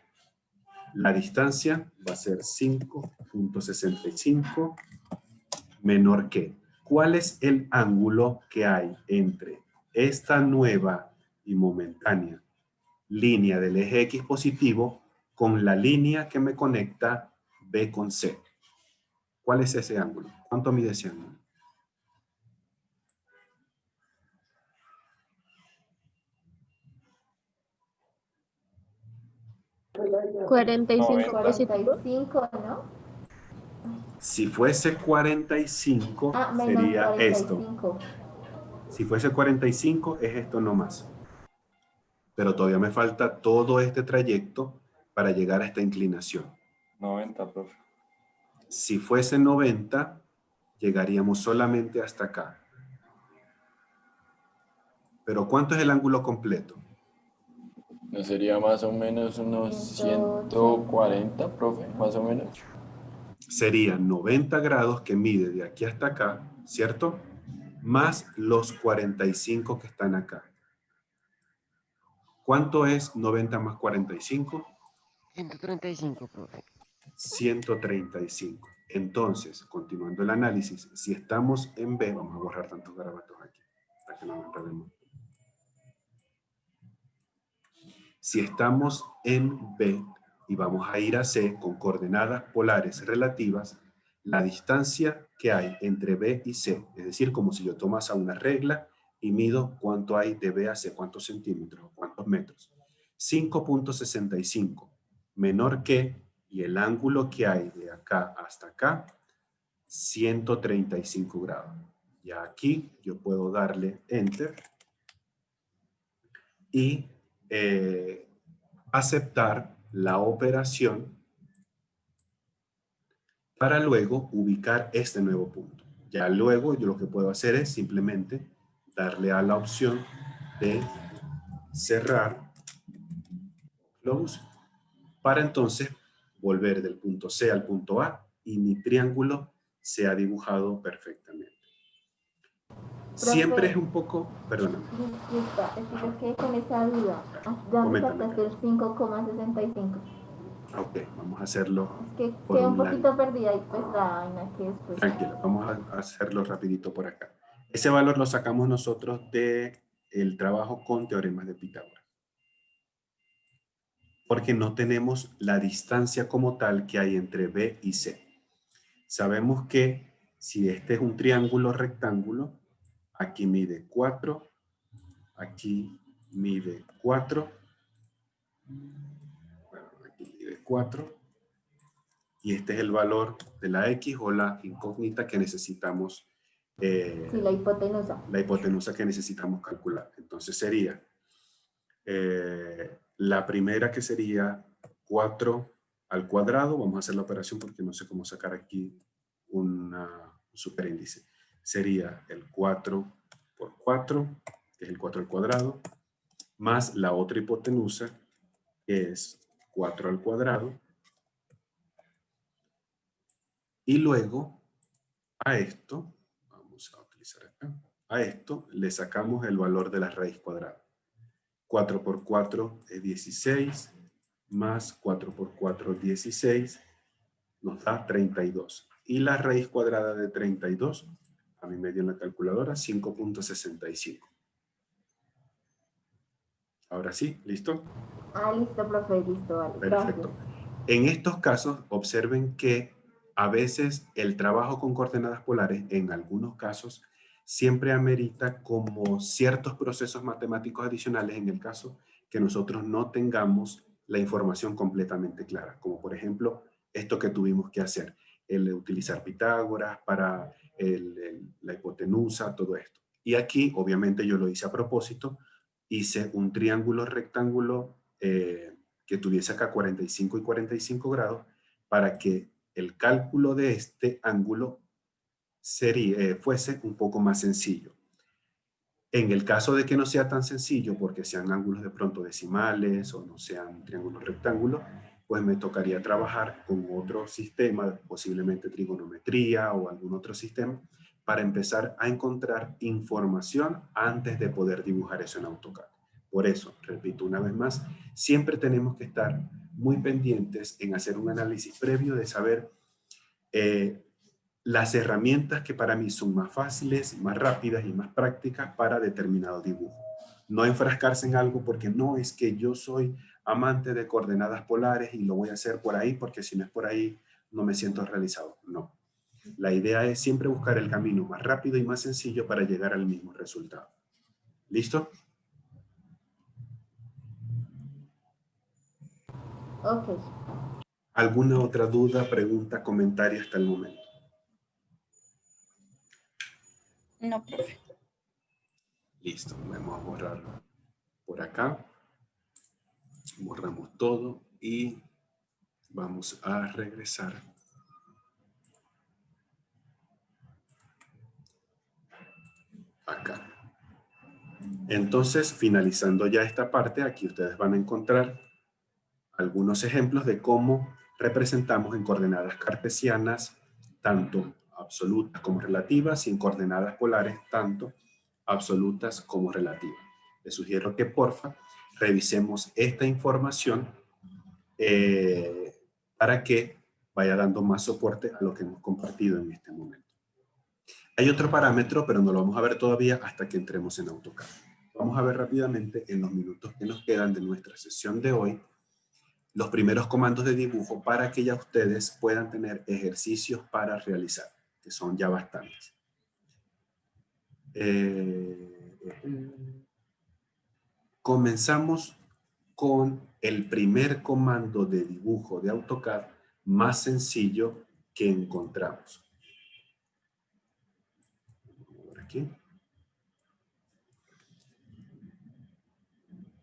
la distancia va a ser 5.65 menor que. ¿Cuál es el ángulo que hay entre esta nueva y momentánea línea del eje X positivo con la línea que me conecta B con C? ¿Cuál es ese ángulo? ¿Cuánto mide ese ángulo? No, 45 positivo. 45, ¿no? Si fuese 45, Menos sería 45. esto. Si fuese 45, es esto nomás. pero todavía me falta todo este trayecto para llegar a esta inclinación. 90, profe. Si fuese 90, llegaríamos solamente hasta acá. Pero ¿cuánto es el ángulo completo? ¿No sería más o menos unos 140, profe? Más o menos. Serían 90 grados que mide de aquí hasta acá, ¿cierto? Más los 45 que están acá. ¿Cuánto es 90 más 45? 135, profe. 135. Entonces, continuando el análisis, si estamos en B, vamos a borrar tantos garabatos aquí, para que no nos enredemos. Si estamos en B y vamos a ir a C con coordenadas polares relativas, la distancia que hay entre B y C, es decir, como si yo tomase una regla y mido cuánto hay de B a C, cuántos centímetros, cuántos metros. 5.65, menor que, y el ángulo que hay de acá hasta acá, 135 grados. Ya aquí yo puedo darle Enter y aceptar la operación para luego ubicar este nuevo punto. Ya luego yo lo que puedo hacer es simplemente darle a la opción de cerrar, close, para entonces volver del punto C al punto A y mi triángulo se ha dibujado perfectamente. Siempre es un poco, perdóname. Disculpa, es que yo quedé con esa duda. ¿Dónde Coméntame. sacaste el 5,65? Ok, vamos a hacerlo. Es que por quedé un lado. poquito perdida y pues la vaina que después. Tranquilo, vamos a hacerlo rapidito por acá. Ese valor lo sacamos nosotros del trabajo con teoremas de Pitágoras. Porque no tenemos la distancia como tal que hay entre B y C. Sabemos que si este es un triángulo rectángulo, aquí mide 4, aquí mide 4, bueno, aquí mide 4, y este es el valor de la X o la incógnita que necesitamos. Sí, la hipotenusa. La hipotenusa que necesitamos calcular. Entonces sería la primera, que sería 4 al cuadrado. Vamos a hacer la operación porque no sé cómo sacar aquí un superíndice. Sería el 4 por 4, que es el 4 al cuadrado, más la otra hipotenusa, que es 4 al cuadrado. Y luego a esto, vamos a utilizar acá, a esto le sacamos el valor de la raíz cuadrada. 4 por 4 es 16, más 4 por 4 16, nos da 32. Y la raíz cuadrada de 32, a mí me dio en la calculadora, 5.65. Ahora sí, ¿listo? Listo, profe, listo, vale. Perfecto. Gracias. En estos casos, observen que a veces el trabajo con coordenadas polares, en algunos casos, siempre amerita como ciertos procesos matemáticos adicionales en el caso que nosotros no tengamos la información completamente clara, como por ejemplo esto que tuvimos que hacer, el utilizar Pitágoras para la hipotenusa, todo esto. Y aquí, obviamente, yo lo hice a propósito, hice un triángulo rectángulo que tuviese acá 45 y 45 grados para que el cálculo de este ángulo fuese un poco más sencillo. En el caso de que no sea tan sencillo, porque sean ángulos de pronto decimales o no sean triángulos rectángulos, pues me tocaría trabajar con otro sistema, posiblemente trigonometría o algún otro sistema, para empezar a encontrar información antes de poder dibujar eso en AutoCAD. Por eso, repito una vez más, siempre tenemos que estar muy pendientes en hacer un análisis previo de saber las herramientas que para mí son más fáciles, más rápidas y más prácticas para determinado dibujo. No enfrascarse en algo porque no es que yo soy amante de coordenadas polares y lo voy a hacer por ahí porque si no es por ahí no me siento realizado. No. La idea es siempre buscar el camino más rápido y más sencillo para llegar al mismo resultado. ¿Listo? Ok. ¿Alguna otra duda, pregunta, comentario hasta el momento? No, profe. Listo, vamos a borrar por acá. Borramos todo y vamos a regresar. Acá. Entonces, finalizando ya esta parte, aquí ustedes van a encontrar algunos ejemplos de cómo representamos en coordenadas cartesianas, tanto absolutas como relativas, y en coordenadas polares, tanto absolutas como relativas. Les sugiero que, porfa, revisemos esta información para que vaya dando más soporte a lo que hemos compartido en este momento. Hay otro parámetro, pero no lo vamos a ver todavía hasta que entremos en AutoCAD. Vamos a ver rápidamente en los minutos que nos quedan de nuestra sesión de hoy los primeros comandos de dibujo para que ya ustedes puedan tener ejercicios para realizar, que son ya bastantes. Comenzamos con el primer comando de dibujo de AutoCAD más sencillo que encontramos. Aquí.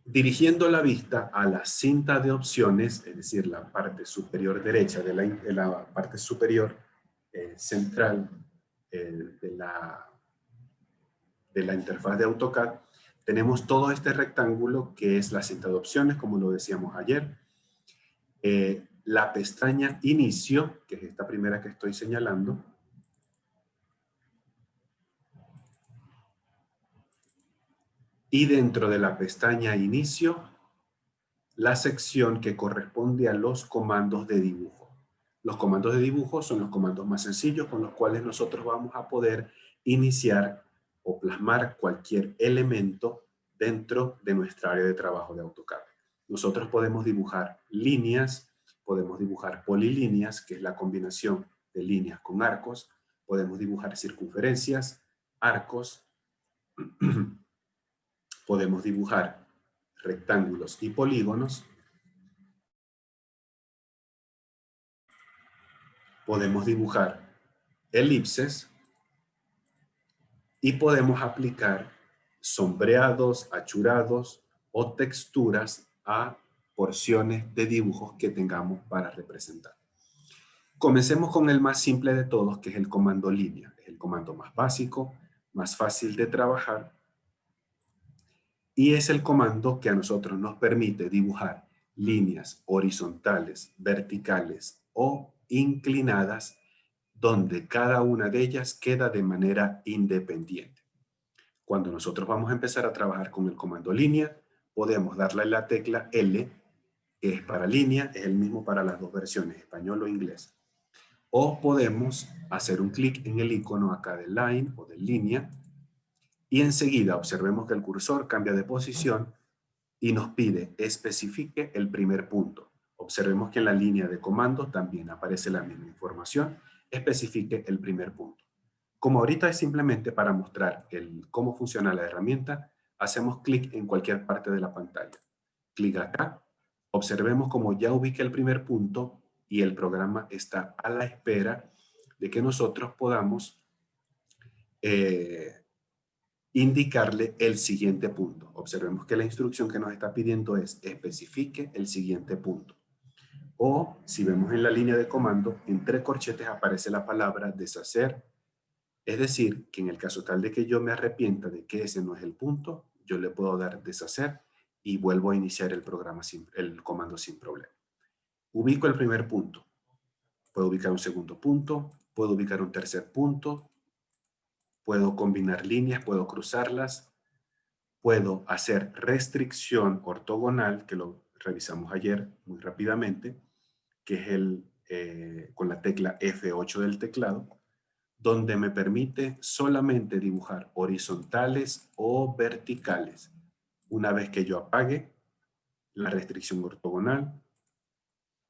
Dirigiendo la vista a la cinta de opciones, es decir, la parte superior derecha de la parte superior central de la interfaz de AutoCAD, tenemos todo este rectángulo que es la cinta de opciones, como lo decíamos ayer. La pestaña Inicio, que es esta primera que estoy señalando. Y dentro de la pestaña Inicio, la sección que corresponde a los comandos de dibujo. Los comandos de dibujo son los comandos más sencillos con los cuales nosotros vamos a poder iniciar o plasmar cualquier elemento dentro de nuestra área de trabajo de AutoCAD. Nosotros podemos dibujar líneas, podemos dibujar polilíneas, que es la combinación de líneas con arcos, podemos dibujar circunferencias, arcos, podemos dibujar rectángulos y polígonos, podemos dibujar elipses y podemos aplicar sombreados, achurados o texturas a porciones de dibujos que tengamos para representar. Comencemos con el más simple de todos, que es el comando línea. Es el comando más básico, más fácil de trabajar y es el comando que a nosotros nos permite dibujar líneas horizontales, verticales o inclinadas, donde cada una de ellas queda de manera independiente. Cuando nosotros vamos a empezar a trabajar con el comando línea, podemos darle la tecla L, que es para línea, es el mismo para las dos versiones, español o inglés. O podemos hacer un clic en el icono acá de line o de línea, y enseguida observemos que el cursor cambia de posición y nos pide especifique el primer punto. Observemos que en la línea de comando también aparece la misma información, especifique el primer punto. Como ahorita es simplemente para mostrar cómo funciona la herramienta, hacemos clic en cualquier parte de la pantalla. Clic acá, observemos cómo ya ubica el primer punto y el programa está a la espera de que nosotros podamos indicarle el siguiente punto. Observemos que la instrucción que nos está pidiendo es especifique el siguiente punto. O si vemos en la línea de comando, entre corchetes aparece la palabra deshacer. Es decir, que en el caso tal de que yo me arrepienta de que ese no es el punto, yo le puedo dar deshacer y vuelvo a iniciar el comando sin problema. Ubico el primer punto. Puedo ubicar un segundo punto, puedo ubicar un tercer punto, puedo combinar líneas, puedo cruzarlas, puedo hacer restricción ortogonal, que lo revisamos ayer muy rápidamente, que es con la tecla F8 del teclado, donde me permite solamente dibujar horizontales o verticales. Una vez que yo apague la restricción ortogonal,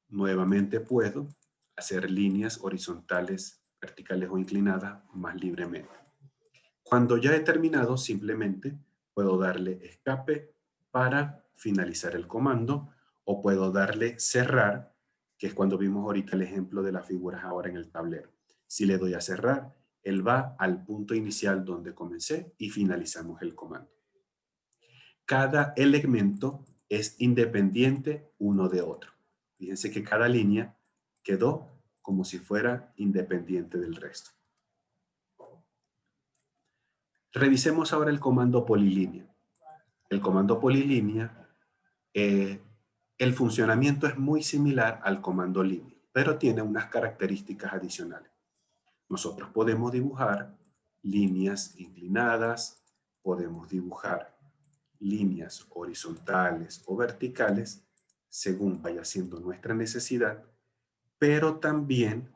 nuevamente puedo hacer líneas horizontales, verticales o inclinadas más libremente. Cuando ya he terminado, simplemente puedo darle escape para finalizar el comando o puedo darle cerrar, que es cuando vimos ahorita el ejemplo de las figuras ahora en el tablero. Si le doy a cerrar, él va al punto inicial donde comencé y finalizamos el comando. Cada elemento es independiente uno de otro. Fíjense que cada línea quedó como si fuera independiente del resto. Revisemos ahora el comando polilínea. El comando polilínea, el funcionamiento es muy similar al comando línea, pero tiene unas características adicionales. Nosotros podemos dibujar líneas inclinadas, podemos dibujar líneas horizontales o verticales, según vaya siendo nuestra necesidad, pero también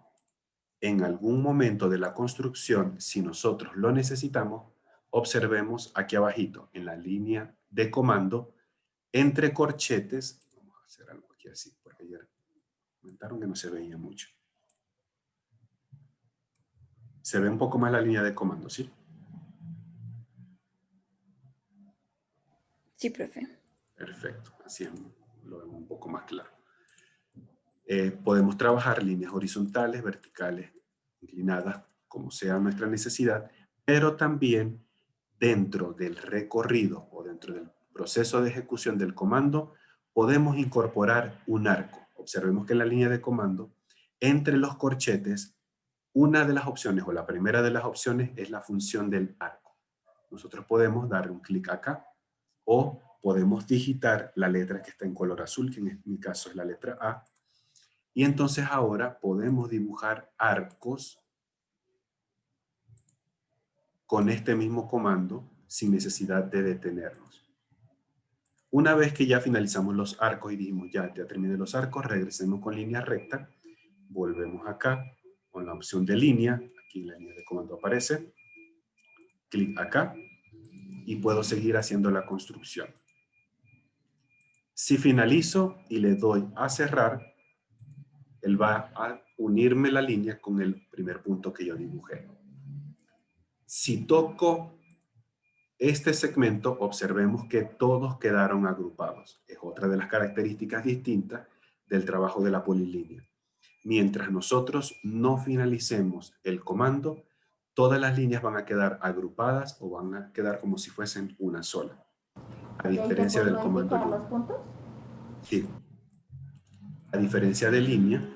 en algún momento de la construcción, si nosotros lo necesitamos, observemos aquí abajito, en la línea de comando, entre corchetes, vamos a hacer algo aquí así, porque ayer comentaron que no se veía mucho. Se ve un poco más la línea de comando, ¿sí? Sí, profe. Perfecto, así lo vemos un poco más claro. Podemos trabajar líneas horizontales, verticales, inclinadas, como sea nuestra necesidad, pero también dentro del recorrido o dentro del proceso de ejecución del comando, podemos incorporar un arco. Observemos que en la línea de comando, entre los corchetes, una de las opciones o la primera de las opciones es la función del arco. Nosotros podemos dar un clic acá o podemos digitar la letra que está en color azul, que en mi caso es la letra A, y entonces ahora podemos dibujar arcos con este mismo comando sin necesidad de detenernos. Una vez que ya finalizamos los arcos y dijimos ya terminé los arcos, regresemos con línea recta, volvemos acá con la opción de línea, aquí la línea de comando aparece, clic acá y puedo seguir haciendo la construcción. Si finalizo y le doy a cerrar, él va a unirme la línea con el primer punto que yo dibujé. Si toco este segmento, observemos que todos quedaron agrupados. Es otra de las características distintas del trabajo de la polilínea. Mientras nosotros no finalicemos el comando, todas las líneas van a quedar agrupadas o van a quedar como si fuesen una sola. A ¿Y ahí se diferencia pueden del comando modificar los línea. puntos? Sí. A diferencia de línea,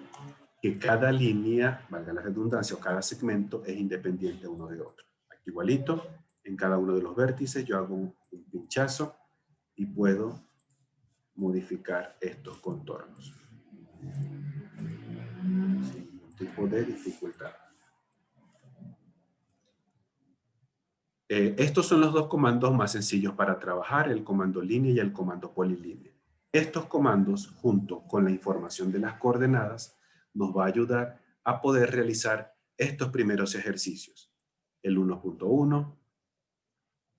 que cada línea, valga la redundancia, o cada segmento es independiente uno de otro. Aquí igualito, en cada uno de los vértices yo hago un pinchazo y puedo modificar estos contornos. Sin ningún tipo de dificultad. Estos son los dos comandos más sencillos para trabajar, el comando línea y el comando polilínea. Estos comandos, junto con la información de las coordenadas, nos va a ayudar a poder realizar estos primeros ejercicios. El 1.1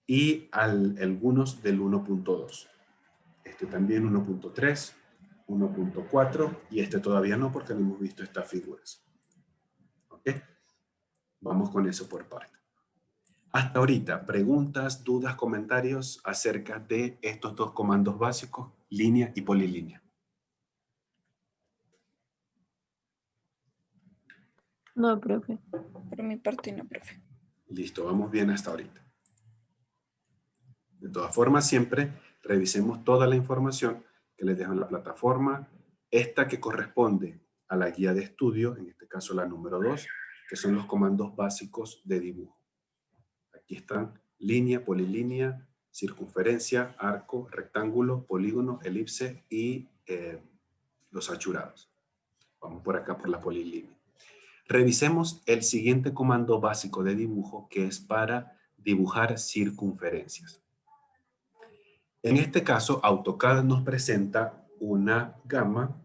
y algunos del 1.2. Este también 1.3, 1.4 y este todavía no porque no hemos visto estas figuras. ¿Ok? Vamos con eso por parte. Hasta ahorita, preguntas, dudas, comentarios acerca de estos dos comandos básicos, línea y polilínea. No, profe. Por mi parte no, profe. Listo, vamos bien hasta ahorita. De todas formas, siempre revisemos toda la información que les dejo en la plataforma. Esta que corresponde a la guía de estudio, en este caso la número 2, que son los comandos básicos de dibujo. Aquí están línea, polilínea, circunferencia, arco, rectángulo, polígono, elipse y los achurados. Vamos por acá por la polilínea. Revisemos el siguiente comando básico de dibujo que es para dibujar circunferencias. En este caso, AutoCAD nos presenta una gama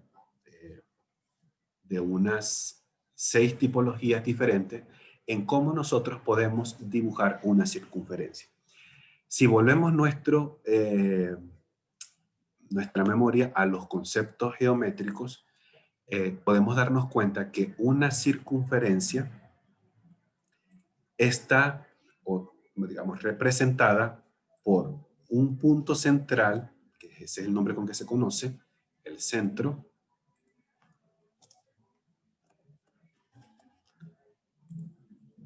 de unas 6 tipologías diferentes en cómo nosotros podemos dibujar una circunferencia. Si volvemos nuestra memoria a los conceptos geométricos, podemos darnos cuenta que una circunferencia está, o digamos, representada por un punto central, que ese es el nombre con que se conoce, el centro,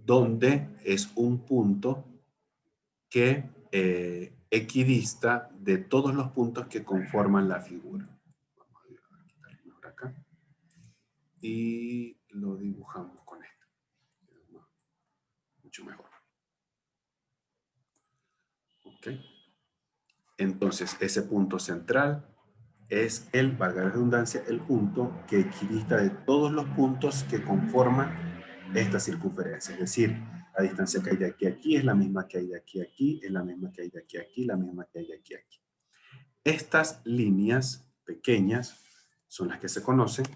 donde es un punto que equidista de todos los puntos que conforman la figura. Vamos a quitarlo mejor acá. Y lo dibujamos con esto. Mucho mejor. Ok. Entonces, ese punto central es el, valga la redundancia, el punto que equidista de todos los puntos que conforman esta circunferencia. Es decir, la distancia que hay de aquí a aquí es la misma que hay de aquí a aquí, es la misma que hay de aquí a aquí, la misma que hay de aquí a aquí. Estas líneas pequeñas son las que se conocen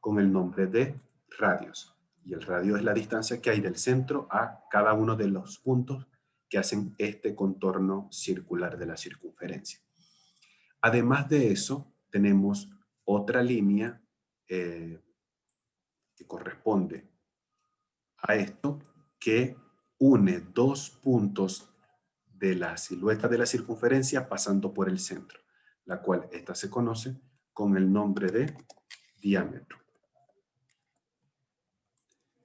con el nombre de radios. Y el radio es la distancia que hay del centro a cada uno de los puntos que hacen este contorno circular de la circunferencia. Además de eso, tenemos otra línea que corresponde a esto, que une dos puntos de la silueta de la circunferencia pasando por el centro, la cual esta se conoce con el nombre de diámetro.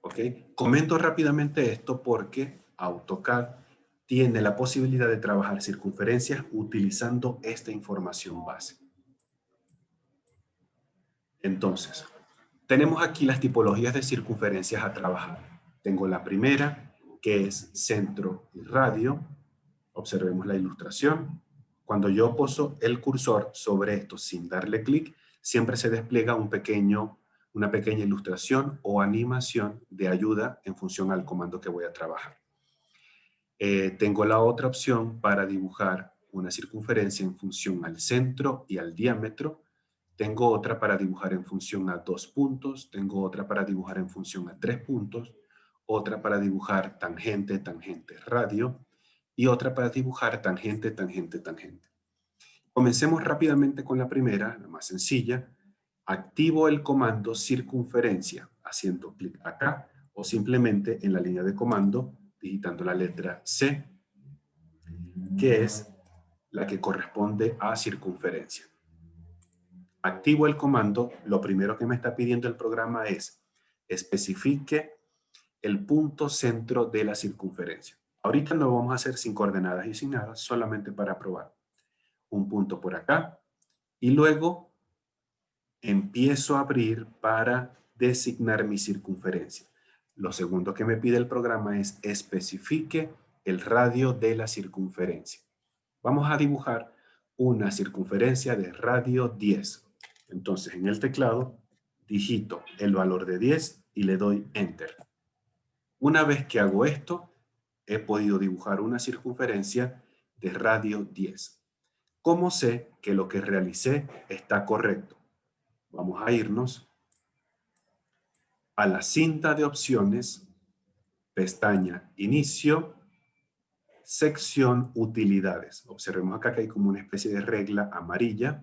¿Ok? Comento rápidamente esto porque AutoCAD tiene la posibilidad de trabajar circunferencias utilizando esta información base. Entonces, tenemos aquí las tipologías de circunferencias a trabajar. Tengo la primera, que es centro y radio. Observemos la ilustración. Cuando yo poso el cursor sobre esto sin darle clic, siempre se despliega una pequeña ilustración o animación de ayuda en función al comando que voy a trabajar. Tengo la otra opción para dibujar una circunferencia en función al centro y al diámetro. Tengo otra para dibujar en función a 2 puntos. Tengo otra para dibujar en función a 3 puntos. Otra para dibujar tangente, tangente, radio. Y otra para dibujar tangente, tangente, tangente. Comencemos rápidamente con la primera, la más sencilla. Activo el comando circunferencia haciendo clic acá o simplemente en la línea de comando digitando la letra C, que es la que corresponde a circunferencia. Activo el comando, lo primero que me está pidiendo el programa es especifique el punto centro de la circunferencia. Ahorita lo vamos a hacer sin coordenadas y sin nada, solamente para probar. Un punto por acá y luego empiezo a abrir para designar mi circunferencia. Lo segundo que me pide el programa es especifique el radio de la circunferencia. Vamos a dibujar una circunferencia de radio 10. Entonces en el teclado digito el valor de 10 y le doy Enter. Una vez que hago esto, he podido dibujar una circunferencia de radio 10. ¿Cómo sé que lo que realicé está correcto? Vamos a irnos a la cinta de opciones, pestaña Inicio, sección Utilidades. Observemos acá que hay como una especie de regla amarilla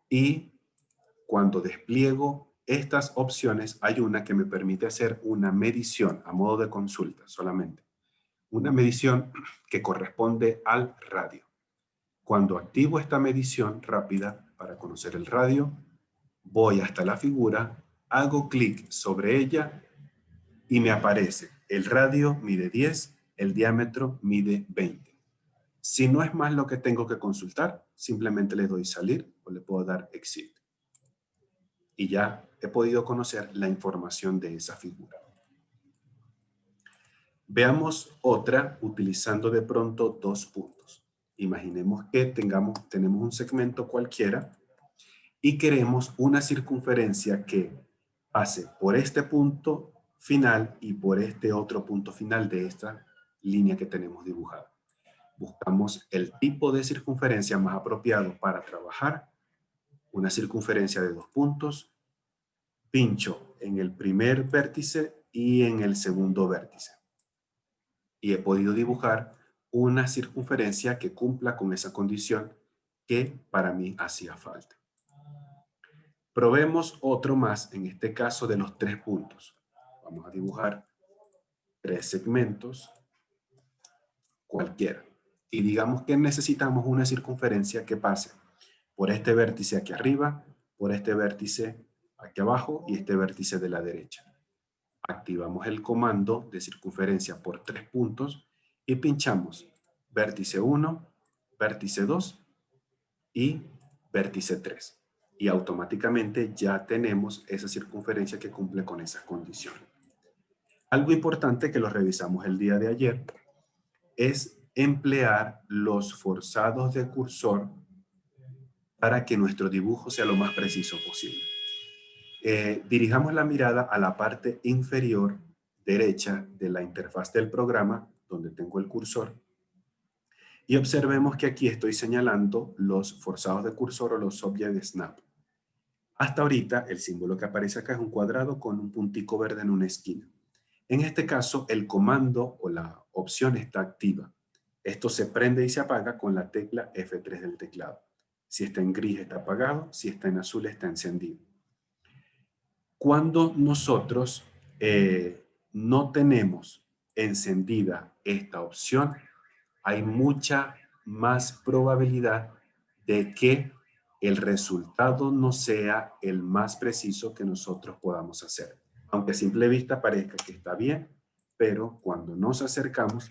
y cuando despliego estas opciones hay una que me permite hacer una medición a modo de consulta solamente. Una medición que corresponde al radio. Cuando activo esta medición rápida para conocer el radio, voy hasta la figura, hago clic sobre ella y me aparece el radio mide 10, el diámetro mide 20. Si no es más lo que tengo que consultar, simplemente le doy salir o le puedo dar exit. Y ya he podido conocer la información de esa figura. Veamos otra utilizando de pronto 2 puntos. Imaginemos que tenemos un segmento cualquiera y queremos una circunferencia que pase por este punto final y por este otro punto final de esta línea que tenemos dibujada. Buscamos el tipo de circunferencia más apropiado para trabajar. Una circunferencia de 2 puntos. Pincho en el primer vértice y en el segundo vértice. Y he podido dibujar una circunferencia que cumpla con esa condición que para mí hacía falta. Probemos otro más, en este caso de los 3 puntos. Vamos a dibujar 3 segmentos, cualquiera. Y digamos que necesitamos una circunferencia que pase por este vértice aquí arriba, por este vértice aquí abajo y este vértice de la derecha. Activamos el comando de circunferencia por 3 puntos y pinchamos vértice 1, vértice 2 y vértice 3. Y automáticamente ya tenemos esa circunferencia que cumple con esas condiciones. Algo importante que lo revisamos el día de ayer es emplear los forzados de cursor para que nuestro dibujo sea lo más preciso posible. Dirijamos la mirada a la parte inferior derecha de la interfaz del programa, donde tengo el cursor, y observemos que aquí estoy señalando los forzados de cursor o los Object Snap. Hasta ahorita, el símbolo que aparece acá es un cuadrado con un puntico verde en una esquina. En este caso, el comando o la opción está activa. Esto se prende y se apaga con la tecla F3 del teclado. Si está en gris está apagado, si está en azul está encendido. Cuando nosotros no tenemos encendida esta opción, hay mucha más probabilidad de que el resultado no sea el más preciso que nosotros podamos hacer. Aunque a simple vista parezca que está bien, pero cuando nos acercamos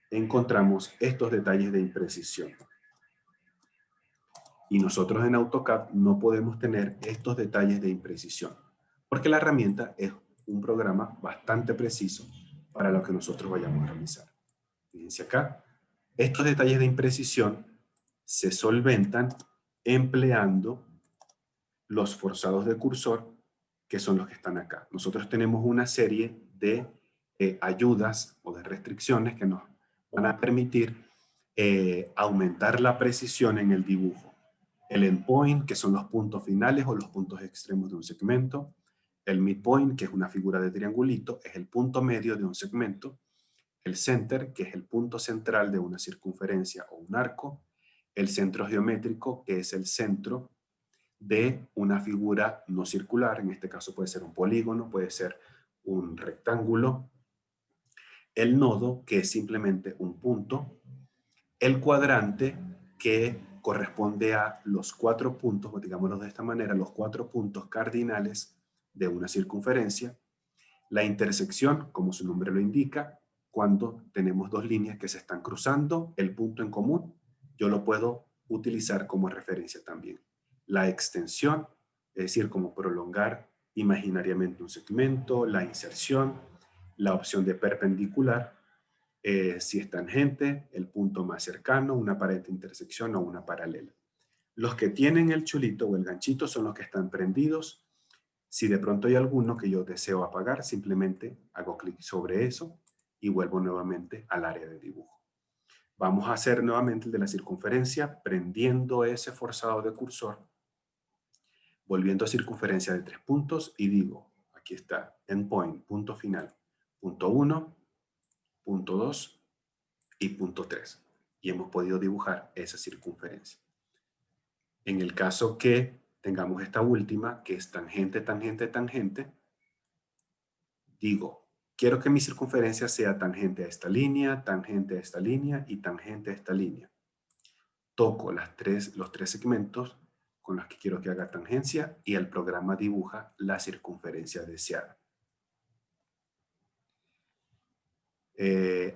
encontramos estos detalles de imprecisión. Y nosotros en AutoCAD no podemos tener estos detalles de imprecisión, porque la herramienta es un programa bastante preciso para lo que nosotros vayamos a realizar. Fíjense acá, estos detalles de imprecisión se solventan empleando los forzados de cursor, que son los que están acá. Nosotros tenemos una serie de ayudas o de restricciones que nos van a permitir aumentar la precisión en el dibujo. El endpoint, que son los puntos finales o los puntos extremos de un segmento. El midpoint, que es una figura de triangulito, es el punto medio de un segmento. El center, que es el punto central de una circunferencia o un arco. El centro geométrico, que es el centro de una figura no circular. En este caso puede ser un polígono, puede ser un rectángulo. El nodo, que es simplemente un punto. El cuadrante, que corresponde a los 4 puntos, o digámoslo de esta manera, los 4 puntos cardinales de una circunferencia. La intersección, como su nombre lo indica, cuando tenemos dos líneas que se están cruzando, el punto en común, yo lo puedo utilizar como referencia también. La extensión, es decir, como prolongar imaginariamente un segmento. La inserción, la opción de perpendicular, si es tangente, el punto más cercano, una pared de intersección o una paralela. Los que tienen el chulito o el ganchito son los que están prendidos. Si de pronto hay alguno que yo deseo apagar, simplemente hago clic sobre eso y vuelvo nuevamente al área de dibujo. Vamos a hacer nuevamente el de la circunferencia, prendiendo ese forzado de cursor, volviendo a circunferencia de 3 puntos y digo, aquí está, endpoint, punto final, punto 1, punto 2 y punto 3. Y hemos podido dibujar esa circunferencia. En el caso que tengamos esta última, que es tangente, tangente, tangente, digo, quiero que mi circunferencia sea tangente a esta línea, tangente a esta línea y tangente a esta línea. Toco los tres segmentos con los que quiero que haga tangencia y el programa dibuja la circunferencia deseada.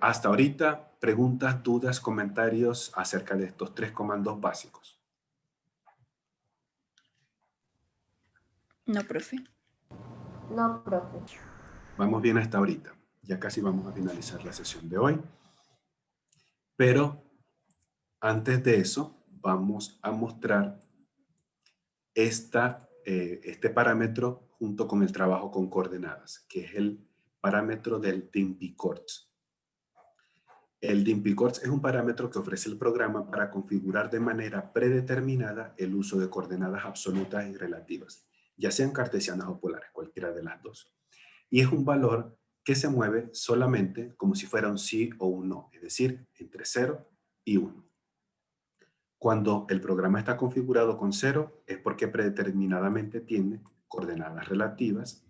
Hasta ahorita, preguntas, dudas, comentarios acerca de estos 3 comandos básicos. No, profe. No, profe. Vamos bien hasta ahorita. Ya casi vamos a finalizar la sesión de hoy. Pero antes de eso, vamos a mostrar este parámetro junto con el trabajo con coordenadas, que es el parámetro del DIMPICORDS. El DIMPICORDS es un parámetro que ofrece el programa para configurar de manera predeterminada el uso de coordenadas absolutas y relativas, ya sean cartesianas o polares, cualquiera de las dos. Y es un valor que se mueve solamente como si fuera un sí o un no, es decir, entre 0 y 1. Cuando el programa está configurado con 0 es porque predeterminadamente tiene coordenadas relativas,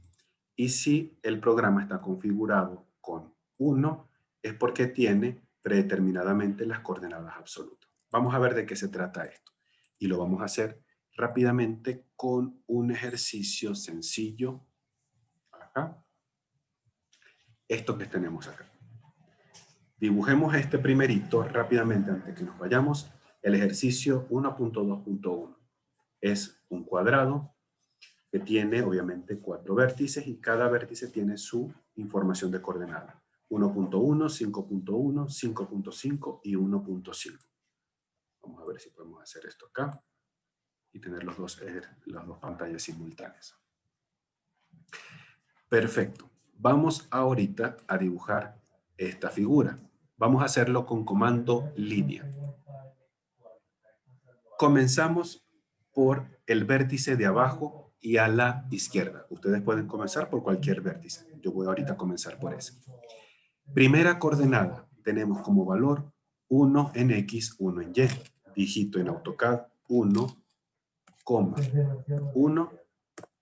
y si el programa está configurado con 1 es porque tiene predeterminadamente las coordenadas absolutas. Vamos a ver de qué se trata esto y lo vamos a hacer rápidamente con un ejercicio sencillo. Acá. Esto que tenemos acá. Dibujemos este primerito rápidamente antes que nos vayamos. El ejercicio 1.2.1 es un cuadrado que tiene obviamente 4 vértices y cada vértice tiene su información de coordenada. 1.1, 5.1, 5.5 y 1.5. Vamos a ver si podemos hacer esto acá y tener las dos pantallas simultáneas. Perfecto. Vamos ahorita a dibujar esta figura. Vamos a hacerlo con comando línea. Comenzamos por el vértice de abajo y a la izquierda. Ustedes pueden comenzar por cualquier vértice. Yo voy ahorita a comenzar por ese. Primera coordenada. Tenemos como valor 1 en X, 1 en Y. Dígito en AutoCAD 1, 1,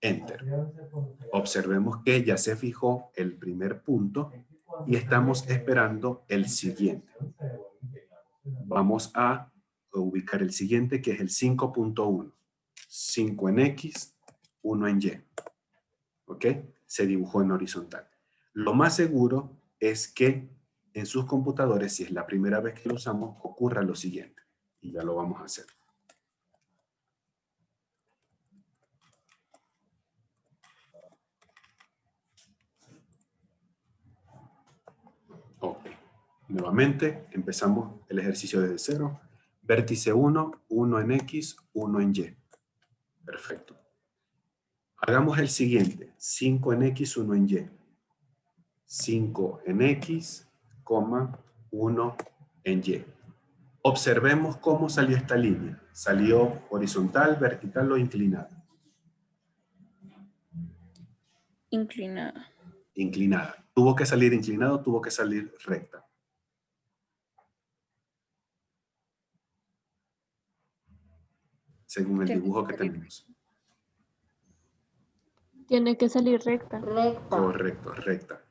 Enter. Observemos que ya se fijó el primer punto y estamos esperando el siguiente. Vamos a ubicar el siguiente, que es el 5.1. 5 en X, 1 en Y. ¿Ok? Se dibujó en horizontal. Lo más seguro es que en sus computadores, si es la primera vez que lo usamos, ocurra lo siguiente. Y ya lo vamos a hacer. Ok. Nuevamente, empezamos el ejercicio desde cero. Vértice 1, 1 en X, 1 en Y. Perfecto. Hagamos el siguiente. 5 en X, 1 en Y. 5 en X, 1 en Y. Observemos cómo salió esta línea. ¿Salió horizontal, vertical o inclinada? Inclinada. Inclinada. ¿Tuvo que salir inclinado o tuvo que salir recta? Según el dibujo que tenemos. Tiene que salir recta. Recta. Correcto, recta.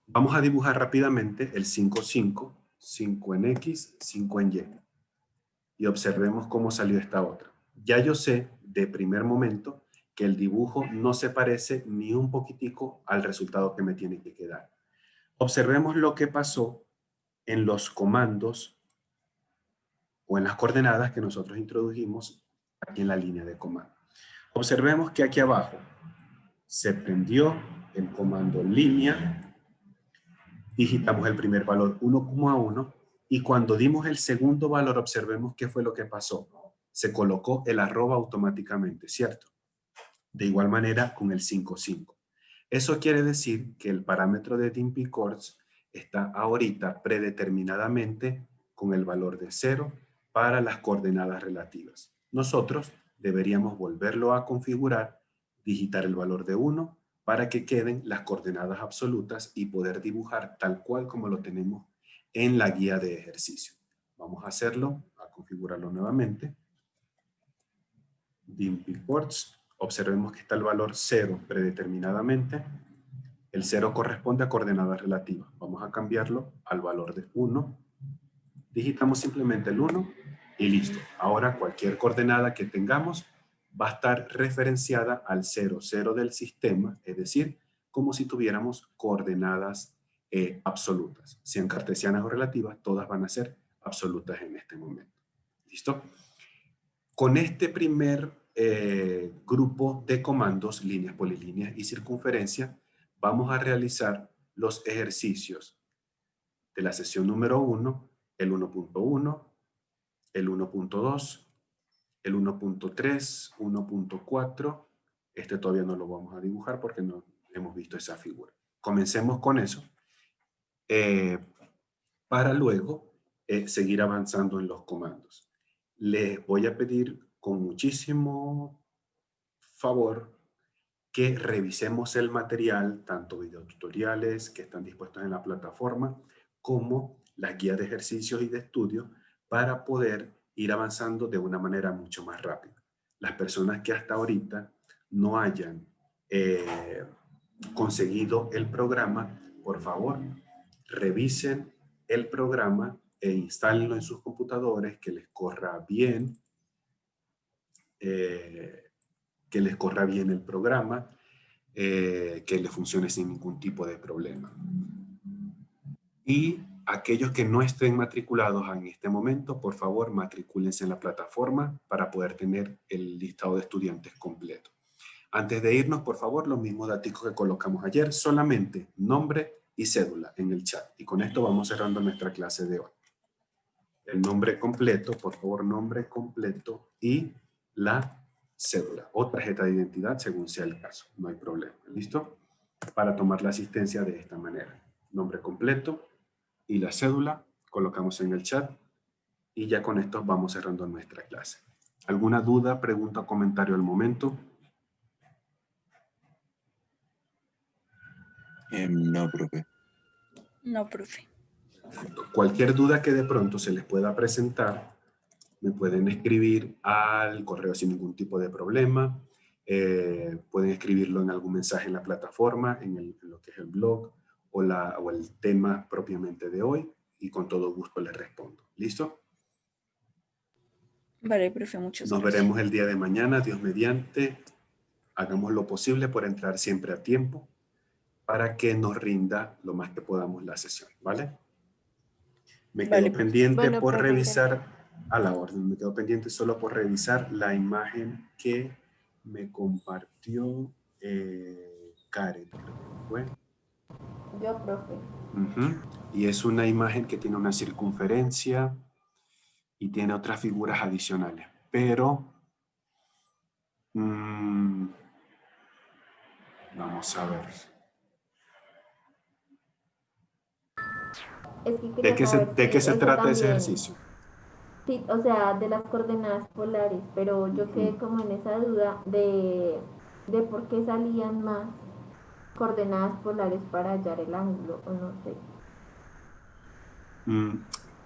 Vamos a dibujar rápidamente el 5, 5. 5 en X, 5 en Y. Y observemos cómo salió esta otra. Ya yo sé de primer momento que el dibujo no se parece ni un poquitico al resultado que me tiene que quedar. Observemos lo que pasó en los comandos o en las coordenadas que nosotros introdujimos aquí en la línea de comando. Observemos que aquí abajo se prendió el comando línea, digitamos el primer valor 1,1 y cuando dimos el segundo valor observemos qué fue lo que pasó. Se colocó el arroba automáticamente, ¿cierto? De igual manera con el 5,5. Eso quiere decir que el parámetro de DIMP Coords está ahorita predeterminadamente con el valor de 0 para las coordenadas relativas. Nosotros deberíamos volverlo a configurar, digitar el valor de 1 para que queden las coordenadas absolutas y poder dibujar tal cual como lo tenemos en la guía de ejercicio. Vamos a hacerlo, a configurarlo nuevamente. DIMP Coords. Observemos que está el valor 0 predeterminadamente. El 0 corresponde a coordenadas relativas. Vamos a cambiarlo al valor de 1. Digitamos simplemente el 1 y listo. Ahora cualquier coordenada que tengamos va a estar referenciada al 0, 0 del sistema, es decir, como si tuviéramos coordenadas absolutas. Sean cartesianas o relativas, todas van a ser absolutas en este momento. ¿Listo? Con este primer grupo de comandos, líneas, polilíneas y circunferencia, vamos a realizar los ejercicios de la sesión número 1, el 1.1, el 1.2, el 1.3, 1.4. Este todavía no lo vamos a dibujar porque no hemos visto esa figura. Comencemos con eso para luego seguir avanzando en los comandos. Les voy a pedir con muchísimo favor que revisemos el material, tanto videotutoriales que están dispuestos en la plataforma, como las guías de ejercicios y de estudio, para poder ir avanzando de una manera mucho más rápida. Las personas que hasta ahorita no hayan conseguido el programa, por favor, revisen el programa e instálenlo en sus computadores, que les corra bien, el programa, que le funcione sin ningún tipo de problema. Y Aquellos que no estén matriculados en este momento, por favor, matricúlense en la plataforma para poder tener el listado de estudiantes completo. Antes de irnos, por favor, los mismos datos que colocamos ayer, solamente nombre y cédula en el chat. Y con esto vamos cerrando nuestra clase de hoy. El nombre completo, por favor, nombre completo y la cédula o tarjeta de identidad, según sea el caso. No hay problema. ¿Listo? Para tomar la asistencia de esta manera. Nombre completo y la cédula, colocamos en el chat y ya con esto vamos cerrando nuestra clase. ¿Alguna duda, pregunta o comentario al momento? No, profe. No, profe. Cualquier duda que de pronto se les pueda presentar, me pueden escribir al correo sin ningún tipo de problema. Pueden escribirlo en algún mensaje en la plataforma, en lo que es el blog o el tema propiamente de hoy y con todo gusto les respondo. ¿Listo? Vale, profe, muchas Nos gracias. veremos el día de mañana, Dios mediante. Hagamos lo posible por entrar siempre a tiempo para que nos rinda lo más que podamos la sesión, ¿vale? Me Vale, quedo pendiente Bueno, por profe, revisar a la orden. Me quedo pendiente solo por revisar la imagen que me compartió Karen, creo que fue. Yo, profe. Y es una imagen que tiene una circunferencia y tiene otras figuras adicionales. Pero vamos a ver. Es que quería ¿De qué se eso trata ese también. ejercicio? Sí, o sea, de las coordenadas polares, pero yo quedé como en esa duda de por qué salían más coordenadas polares para hallar el ángulo, o no sé.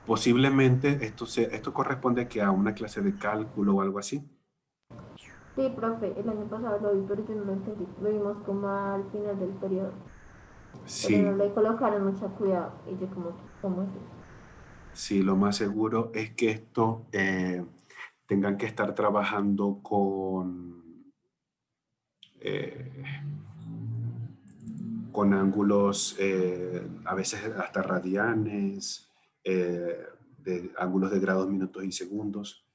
Posiblemente esto corresponde que a una clase de cálculo o algo así. Sí, profe, el año pasado lo vi, pero yo no lo entendí. Lo vimos como al final del periodo. Sí, Pero no le colocaron mucho cuidado. Y yo como, ¿cómo es eso? sí, lo más seguro es que esto tengan que estar trabajando con ángulos, a veces hasta radianes, de ángulos de grados, minutos y segundos,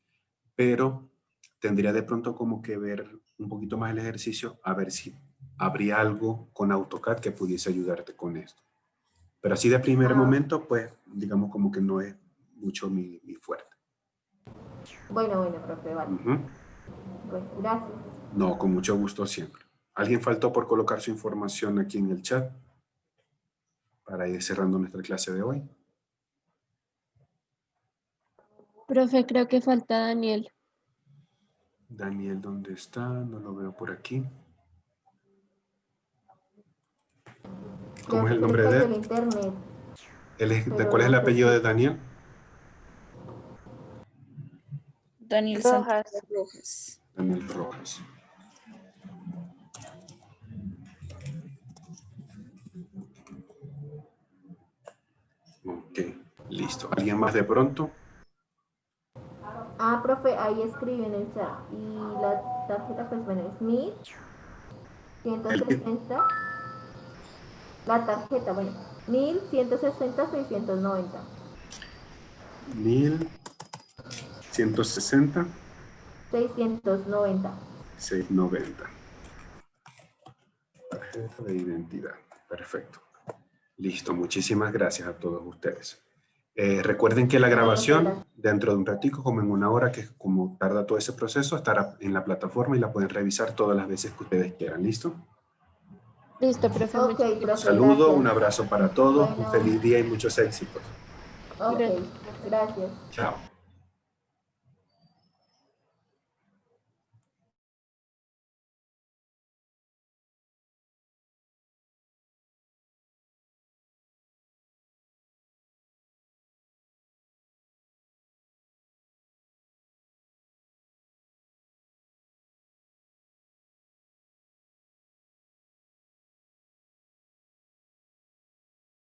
pero tendría de pronto como que ver un poquito más el ejercicio, a ver si habría algo con AutoCAD que pudiese ayudarte con esto. Pero así de primer momento, pues, digamos como que no es mucho mi fuerte. Bueno, profe, vale. Bueno, gracias. No, con mucho gusto siempre. ¿Alguien faltó por colocar su información aquí en el chat? Para ir cerrando nuestra clase de hoy. Profe, creo que falta Daniel. Daniel, ¿dónde está? No lo veo por aquí. ¿Cómo es el nombre de él? Internet. ¿Cuál es el apellido de Daniel? Daniel Rojas. Santos Rojas. Daniel Rojas. Ok, listo. ¿Alguien más de pronto? Profe, ahí escribe en el chat. Y la tarjeta, pues bueno, es 1160. La tarjeta, bueno, 1160-690. 1160. 690. 690. Tarjeta de identidad. Perfecto. Listo. Muchísimas gracias a todos ustedes. Recuerden que la grabación dentro de un ratico, como en una hora, que es como tarda todo ese proceso, estará en la plataforma y la pueden revisar todas las veces que ustedes quieran. ¿Listo? Listo, profe. Ok, profe, Un saludo, gracias. un abrazo para todos, Bueno. un feliz día y muchos éxitos. Ok, gracias. Chao.